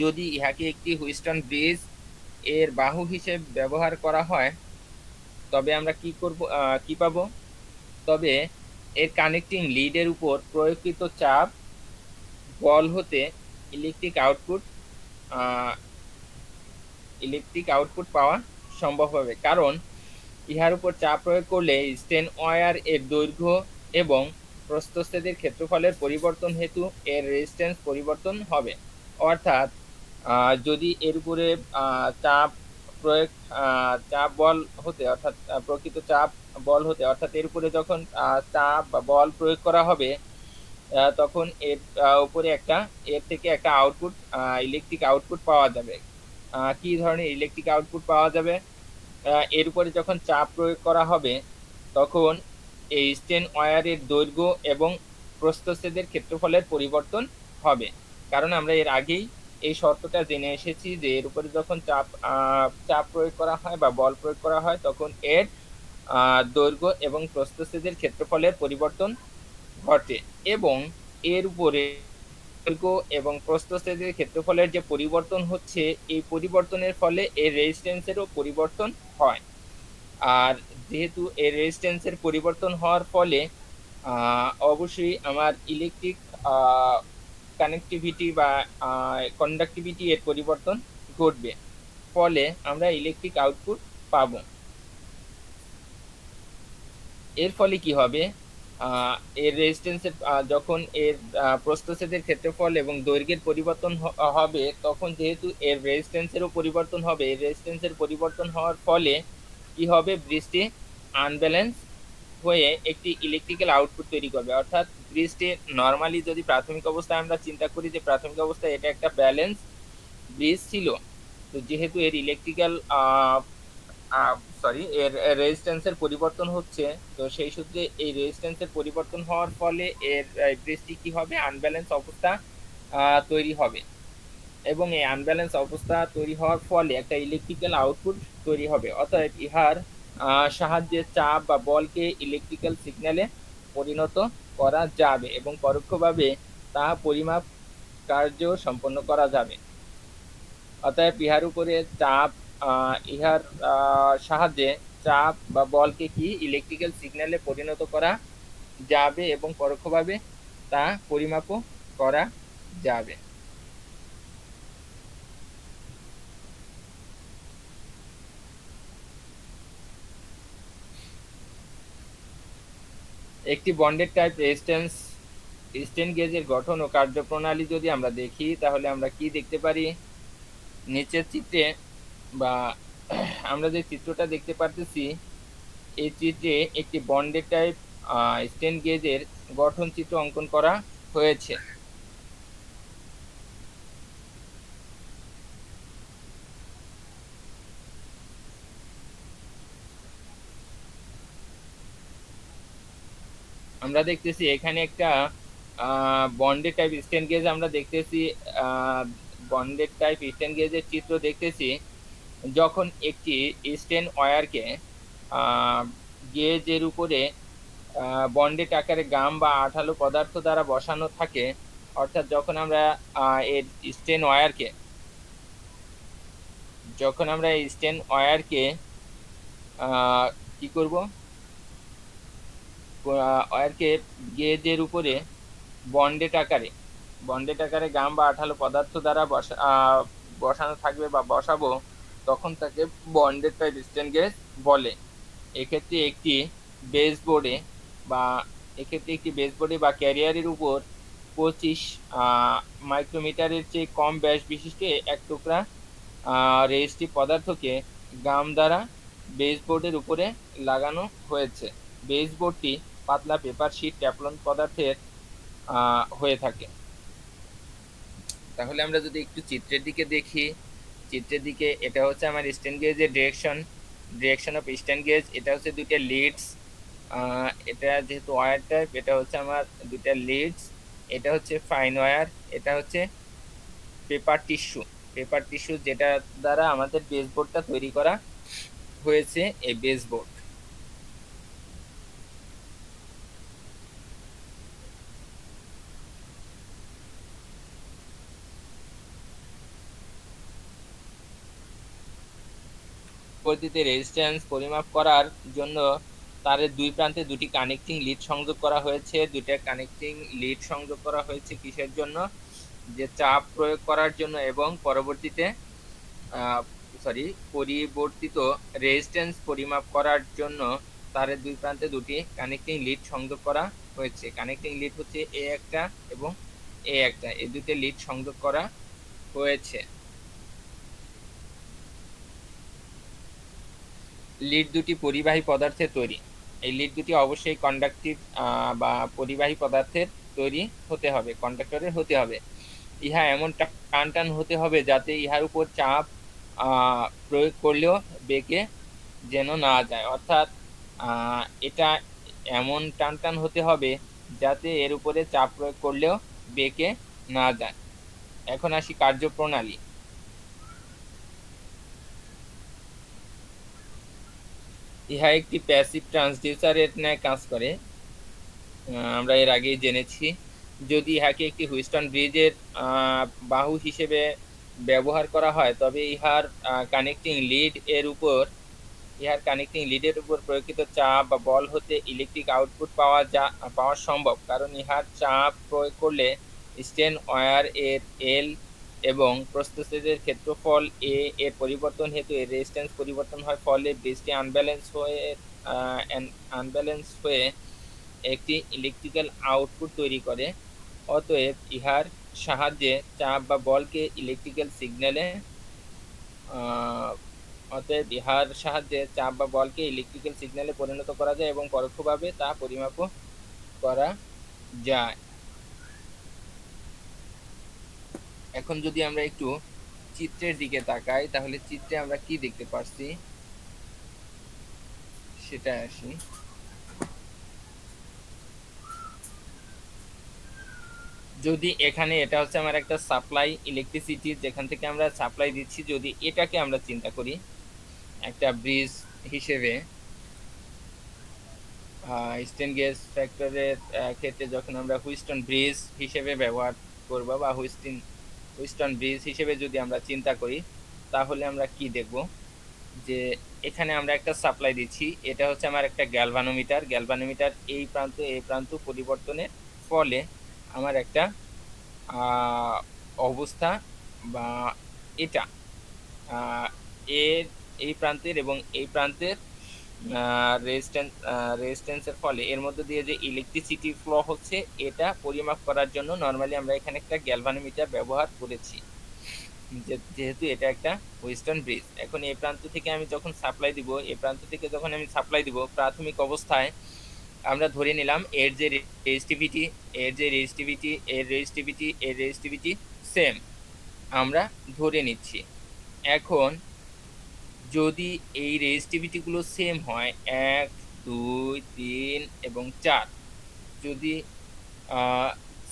যদি ইহাকে একটি হুইটস্টোন ব্রিজ এর বাহু হিসেবে ব্যবহার করা হয় তবে আমরা কি করব, কি পাবো, তবে এর কানেক্টিং লিডের উপর প্রয়োগকৃত চাপ বল হতে ইলেকট্রিক আউটপুট পাওয়া সম্ভব হবে, কারণ ইহার উপর চাপ প্রয়োগ করলে স্টেন ওয়্যার এর দৈর্ঘ্য এবং প্রস্থচ্ছেদের ক্ষেত্রফলের পরিবর্তন হেতু এর রেজিস্ট্যান্স পরিবর্তন হবে। অর্থাৎ যদি এর উপরে চাপ প্রয়োগ চাপ বল হতে অর্থাৎ প্রকৃত চাপ বল হতে অর্থাৎ এর উপরে যখন চাপ বা বল প্রয়োগ করা হবে তখন এর উপরে এর থেকে একটা ইলেকট্রিক আউটপুট পাওয়া যাবে। কি ধরনের ইলেকট্রিক আউটপুট পাওয়া যাবে? এর উপরে যখন চাপ প্রয়োগ করা হবে তখন এই স্টেন ওয়্যারের দৈর্ঘ্য এবং প্রস্থচ্ছেদের ক্ষেত্রফলের পরিবর্তন হবে, কারণ আমরা এর আগেই এই শর্তটা জেনে এসেছি যে এর উপরে যখন চাপ প্রয়োগ করা হয় বা বল প্রয়োগ করা হয় তখন এর দৈর্ঘ্য এবং প্রস্থচ্ছেদের ক্ষেত্রফলের পরিবর্তন ঘটে এবং এর উপরে দৈর্ঘ্য এবং প্রস্থচ্ছেদের ক্ষেত্রফলের যে পরিবর্তন হচ্ছে এই পরিবর্তনের ফলে এর রেজিস্ট্যান্সেরও পরিবর্তন হয়। আর যেহেতু এর রেজিস্ট্যান্সের পরিবর্তন হওয়ার ফলে অবশ্যই আমার ইলেকট্রিক কানেক্টিভিটি বা কন্ডাক্টিভিটি এর পরিবর্তন ঘটবে, ফলে আমরা ইলেকট্রিক আউটপুট পাবো। এর ফলে কি হবে, এর রেজিস্ট্যান্সের যখন এর প্রস্থচ্ছেদের ক্ষেত্রফল এবং দৈর্ঘ্যের পরিবর্তন হবে তখন যেহেতু এর রেজিস্ট্যান্সেরও পরিবর্তন হবে, এর রেজিস্ট্যান্সের পরিবর্তন হওয়ার ফলে কি হবে, ব্রিজটি আনব্যালেন্স হয়ে একটি ইলেকট্রিক্যাল আউটপুট তৈরি করবে। অর্থাৎ ব্রিজটি নর্মালি যদি প্রাথমিক অবস্থায় আমরা চিন্তা করি যে প্রাথমিক অবস্থায় এটা একটা ব্যালেন্স ব্রিজ ছিল, তো যেহেতু এর এর রেজিস্ট্যান্সের পরিবর্তন হচ্ছে, তো সেই সূত্রে এই রেজিস্ট্যান্সের পরিবর্তন হওয়ার ফলে এর ব্রিজটি কি হবে, আনব্যালেন্স অবস্থা তৈরি হবে এবং এই আনব্যালেন্স অবস্থা তৈরি হওয়ার ফলে একটা ইলেকট্রিক্যাল আউটপুট তৈরি হবে। অতএব ইহার সাহায্যে চাপ বা বলকে ইলেকট্রিক্যাল সিগন্যালে পরিণত করা যাবে এবং পরোক্ষভাবে তা পরিমাপ কার্য সম্পন্ন করা যাবে। অতএব ইহার উপরে ইহার সাহায্যে চাপ বা বলকে কি ইলেকট্রিক্যাল সিগন্যালে পরিণত করা যাবে এবং পরোক্ষভাবে তা পরিমাপও করা যাবে। একটি বন্ডেড টাইপ স্টেন গেজের গঠন ও কার্যপ্রণালী যদি আমরা দেখি তাহলে আমরা কি দেখতে পারি, নিচের চিত্রে বা আমরা যে চিত্রটা দেখতে পারতেছি এই চিত্রে একটি বন্ডেড টাইপ স্টেন গেজের গঠন চিত্র অঙ্কন করা হয়েছে। আমরা দেখতেছি এখানে একটা বন্ডেড টাইপ স্টেন গেজ আমরা দেখতেছি, বন্ডেড টাইপ স্টেন গেজের চিত্র দেখতেছি। যখন একটি স্টেন ওয়্যারকে গেজের উপরে বন্ডেড আকারে গাম বা আঠালো পদার্থ দ্বারা বসানো থাকে, অর্থাৎ যখন আমরা এর স্টেন ওয়্যারকে কি করব, ওয়্যারকে গেজের উপরে বন্ডেড আকারে গাম বা আঠালো পদার্থ দ্বারা বসানো থাকবে বা বসাবো, তখন তাকে বন্ডেড পাইপ স্ট্রেন গেজ বলে। এক্ষেত্রে একটি বেসবোর্ডে বা বা ক্যারিয়ারের উপর 25 মাইক্রোমিটারের চেয়ে কম ব্যাস বিশিষ্ট এক টুকরা রেজিস্টিভ পদার্থকে গাম দ্বারা বেসবোর্ডের উপরে লাগানো হয়েছে। বেসবোর্ডটি পাতলা পেপার শিট ট্যাফলন পদার্থের হয়ে থাকে। তাহলে আমরা যদি একটু চিত্রের দিকে দেখি, চিত্রের দিকে এটা হচ্ছে আমার স্ট্রেন গেজের ডিরেকশন অফ স্ট্রেন গেজ। এটা হচ্ছে দুইটা লিডস, এটা যেহেতু ওয়্যার টাইপ, এটা হচ্ছে আমার দুইটা লিডস। এটা হচ্ছে ফাইন ওয়্যার, এটা হচ্ছে পেপার টিস্যু যেটা দ্বারা আমাদের বেসবোর্ডটা তৈরি করা হয়েছে। এই বেসবোর্ড পদ্ধতিতে রেজিস্ট্যান্স পরিমাপ করার জন্য তারের দুই প্রান্তে দুটি কানেক্টিং লিড সংযোগ করা হয়েছে। দুইটা কানেক্টিং লিড সংযোগ করা হয়েছে কিসের জন্য? যে চাপ প্রয়োগ করার জন্য এবং পরিবর্তিত রেজিস্ট্যান্স পরিমাপ করার জন্য তারের দুই প্রান্তে দুটি কানেক্টিং লিড সংযোগ করা হয়েছে। কানেক্টিং লিড হচ্ছে এ একটা এবং এ একটা, এই দুটো লিড সংযোগ করা হয়েছে। লিড দুটি পরিবাহী পদার্থের তৈরি। এই লিড দুটি অবশ্যই কন্ডাক্টিভ বা পরিবাহী পদার্থের তৈরি হতে হবে, কন্ডাক্টরের হতে হবে। ইহা এমন টান টান হতে হবে যাতে ইহার উপর চাপ প্রয়োগ করলেও বেঁকে যেন না যায়, অর্থাৎ এটা এমন টান টান হতে হবে যাতে এর উপরে চাপ প্রয়োগ করলেও বেঁকে না যায়। এখন আসি কার্যপ্রণালী। ইহা একটি প্যাসিভ ট্রান্সডিউসারের ন্যায় কাজ করে, আমরা এর আগেই জেনেছি। যদি ইহাকে একটি হুইস্টন ব্রিজের বাহু হিসেবে ব্যবহার করা হয় তবে ইহার কানেক্টিং লিডের উপর প্রয়োগিত চাপ বা বল হতে ইলেকট্রিক আউটপুট পাওয়া সম্ভব, কারণ ইহার চাপ প্রয়োগ করলে স্টেন ওয়্যার এর এল এবং প্রস্থচ্ছেদের ক্ষেত্রফল এ এর পরিবর্তন হেতু এর রেজিস্ট্যান্স পরিবর্তন হয়, ফলে ব্রিজটি আনব্যালেন্স হয়ে একটি ইলেকট্রিক্যাল আউটপুট তৈরি করে। অতএব ইহার সাহায্যে চাপ বা বলকে ইলেকট্রিক্যাল সিগন্যালে পরিণত করা যায় এবং পরোক্ষভাবে তা পরিমাপও করা যায়। এখন যদি আমরা একটু চিত্রের দিকে তাকাই তাহলে চিত্রে আমরা কি দেখতে পাচ্ছি সেটা আসি। যদি এখানে এটা হচ্ছে আমার একটা সাপ্লাই ইলেকট্রিসিটি, যেখান থেকে আমরা সাপ্লাই দিচ্ছি, যদি এটাকে আমরা চিন্তা করি একটা ব্রিজ হিসেবে, স্টেন গেজ ফ্যাক্টরের ক্ষেত্রে যখন আমরা হুইস্টন ব্রিজ হিসেবে ব্যবহার করব বা হুইস্টন ব্রিজ হিসেবে যদি আমরা চিন্তা করি তাহলে আমরা কি দেখব যে এখানে আমরা একটা সাপ্লাই দিচ্ছি, এটা হচ্ছে আমার একটা গ্যালভানোমিটার এই প্রান্ত পরিবর্তনের ফলে আমার একটা অবস্থা বা এটা এর এই প্রান্তের এবং এই প্রান্তের রেজিস্ট্যান্সের ফলে এর মধ্যে দিয়ে যে ইলেকট্রিসিটি ফ্লো হচ্ছে এটা পরিমাপ করার জন্য নর্মালি আমরা এখানে একটা গ্যালভানোমিটার ব্যবহার করেছি, যেহেতু এটা একটা হুইস্টন ব্রিজ। এখন এই প্রান্ত থেকে আমি যখন সাপ্লাই দিব প্রাথমিক অবস্থায় আমরা ধরে নিলাম এর যে রেজিস্টিভিটি সেম আমরা ধরে নিচ্ছি। এখন যদি এই রেজিস্টিভিটিগুলো সেম হয় 1, 2, 3 এবং 4, যদি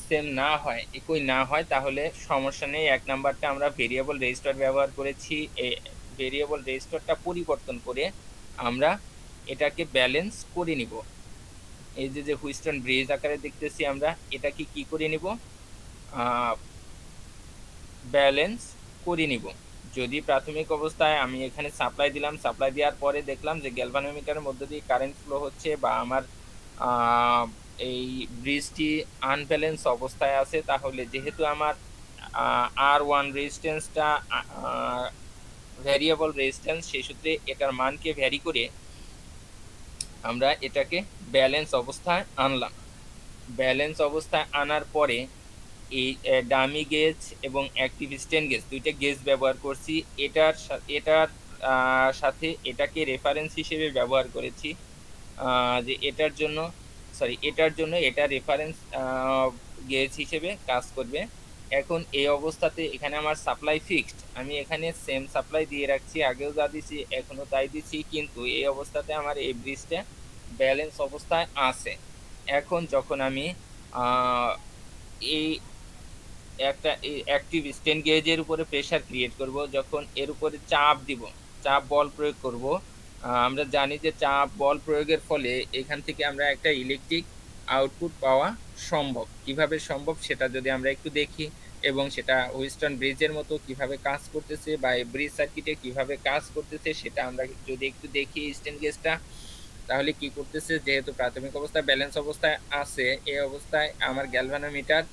সেম না হয়, একই না হয়, তাহলে সমস্যা নেই। 1 নাম্বারটা আমরা ভেরিয়েবল রেজিস্টার ব্যবহার করেছি। এই ভেরিয়েবল রেজিস্টারটা পরিবর্তন করে আমরা এটাকে ব্যালেন্স করে নিব। এই যে হুইস্টন ব্রিজ আকারে দেখতেছি আমরা, এটাকে কি করে নিব? ব্যালেন্স করে নিব। যদি প্রাথমিক অবস্থায় আমি এখানে সাপ্লাই দিলাম, সাপ্লাই দেওয়ার পরে দেখলাম যে গ্যালভানোমিটারের মধ্যে দিয়ে কারেন্ট ফ্লো হচ্ছে বা আমার এই ব্রিজটি আনব্যালেন্স অবস্থায় আছে, তাহলে যেহেতু আমার R1 রেজিস্ট্যান্সটা ভ্যারিয়েবল রেজিস্ট্যান্স, সেই সূত্রে এটার মানকে ভ্যারি করে আমরা এটাকে ব্যালেন্স অবস্থায় আনলাম। ব্যালেন্স অবস্থায় আনার পরে এই ডামি গেজ এবং অ্যাক্টিভ স্ট্রেন গেজ, দুইটা গেজ ব্যবহার করছি। এটার সাথে এটাকে রেফারেন্স হিসেবে ব্যবহার করেছি, যে এটার জন্য এটা রেফারেন্স গেজ হিসেবে কাজ করবে। এখন এই অবস্থাতে এখানে আমার সাপ্লাই ফিক্সড, আমি এখানে সেম সাপ্লাই দিয়ে রাখছি, আগেও যা দিছি এখনো তাই দিছি, কিন্তু এই অবস্থাতে আমার এই ব্রিজটা ব্যালেন্স অবস্থায় আছে। এখন যখন আমি এই একটা অ্যাক্টিভ স্ট্রেন গেজের উপরে প্রেসার ক্রিয়েট করব, যখন এর উপরে চাপ দিব, চাপ বল প্রয়োগ করব, আমরা জানি যে চাপ বল প্রয়োগের ফলে এখান থেকে আমরা একটা ইলেকট্রিক আউটপুট পাওয়া সম্ভব। কিভাবে সম্ভব সেটা যদি আমরা একটু দেখি, এবং সেটা হুইস্টন ব্রিজের মতো কিভাবে কাজ করতেছে বা এই ব্রিজ সার্কিটে কিভাবে কাজ করতেছে সেটা আমরা যদি একটু দেখি স্ট্রেন গেজটা, তাহলে কি করতেছে, যেহেতু প্রাথমিক অবস্থায় ব্যালেন্স অবস্থায় আছে, এই অবস্থায় আমার গ্যালভানোমিটার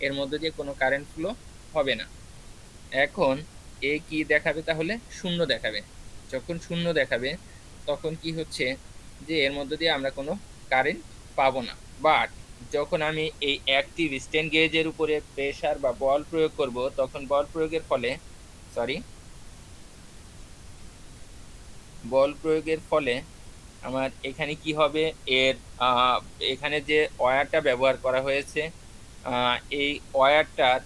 এর মধ্যে দিয়ে কোনো কারেন্ট ফ্লো হবে না। এখন এ কি দেখাবে, তাহলে শূন্য দেখাবে। যখন শূন্য দেখাবে তখন কি হচ্ছে, যে এর মধ্যে দিয়ে আমরা কোনো কারেন্ট পাবো না। বাট যখন আমি এই অ্যাক্টিভ স্ট্রেন গেজের উপরে প্রেসার বা বল প্রয়োগ করব, তখন বল প্রয়োগের ফলে আমার এখানে কি হবে, এর এখানে যে ওয়্যারটা ব্যবহার করা হয়েছে, এই ওয়্যারটার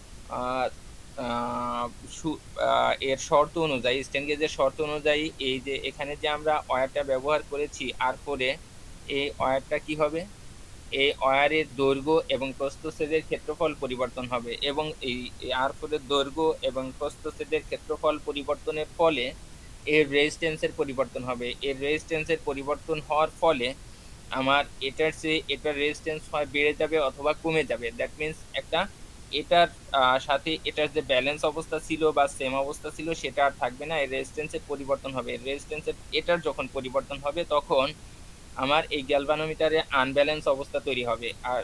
এর শর্ত অনুযায়ী, স্ট্রেন গেজের শর্ত অনুযায়ী, এই যে এখানে যে আমরা ওয়্যারটা ব্যবহার করেছি R4, এই ওয়্যারটা কি হবে, এই ওয়্যারের দৈর্ঘ্য এবং প্রস্থচ্ছেদের ক্ষেত্রফল পরিবর্তন হবে, এবং এই R4 এর দৈর্ঘ্য এবং প্রস্থচ্ছেদের ক্ষেত্রফল পরিবর্তনের ফলে এর রেজিস্ট্যান্সের পরিবর্তন হবে। এর রেজিস্ট্যান্সের পরিবর্তন হওয়ার ফলে আমার এটার রেজিস্ট্যান্স হয় বেড়ে যাবে অথবা কমে যাবে। দ্যাট মিনস এটার সাথে এটার যে ব্যালেন্স অবস্থা ছিল বা সেম অবস্থা ছিল সেটা আর থাকবে না, এর রেজিস্ট্যান্সের পরিবর্তন হবে। এটার যখন পরিবর্তন হবে তখন আমার এই গ্যালভানোমিটারে আনব্যালেন্স অবস্থা তৈরি হবে, আর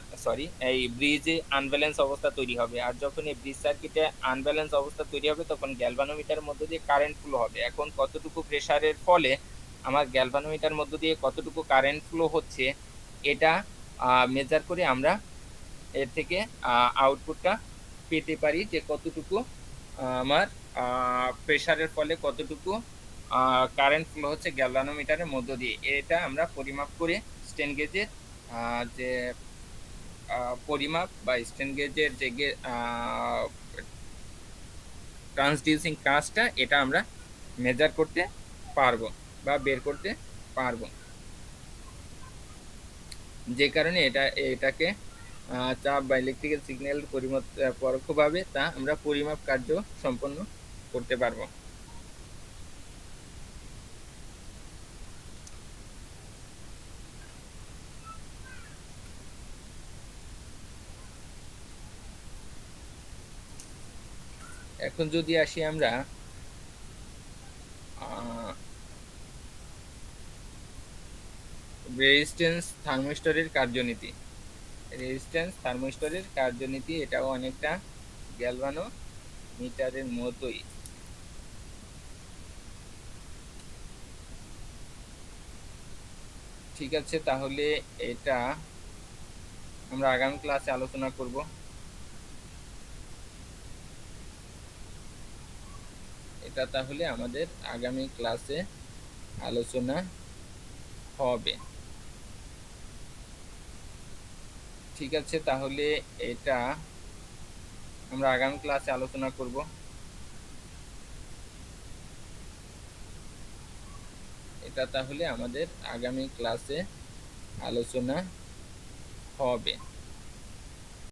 এই ব্রিজে আনব্যালেন্স অবস্থা তৈরি হবে। আর যখন এই ব্রিজ সার্কিটে আনব্যালেন্স অবস্থা তৈরি হবে তখন গ্যালভানোমিটারের মধ্যে দিয়ে কারেন্ট ফ্লো হবে। এখন কতটুকু প্রেসারের ফলে আমার গ্যালভানোমিটার মধ্য দিয়ে কতটুকু কারেন্ট ফ্লো হচ্ছে, এটা মেজার করে আমরা এর থেকে আউটপুটটা পেতে পারি, যে কতটুকু আমার প্রেসারের ফলে কতটুকু কারেন্ট ফ্লো হচ্ছে গ্যালভানোমিটারের মধ্য দিয়ে। এটা আমরা পরিমাপ করে স্ট্রেন গেজের যে পরিমাপ বা স্ট্রেন গেজের যে ট্রান্সডিউসিং কাজটা, এটা আমরা মেজার করতে পারবো বা বের করতে পারবো, যে কারণে এটাকে চাপ বা ইলেকট্রিক্যাল সিগন্যাল পরোক্ষভাবে তা আমরা পরিমাপ কার্য সম্পন্ন করতে পারবো। এখন যদি আসি আমরা রেজিস্ট্যান্স থার্মিস্টরের কার্যনীতি। এটাও অনেকটা গ্যালভানোমিটারের মতোই। ঠিক আছে, তাহলে এটা আমরা আগামী ক্লাসে আলোচনা করব। এটা তাহলে আমাদের আগামী ক্লাসে আলোচনা হবে। ঠিক আছে, তাহলে এটা আমরা আগামী ক্লাসে আলোচনা করব। এটা তাহলে আমাদের আগামী ক্লাসে আলোচনা হবে।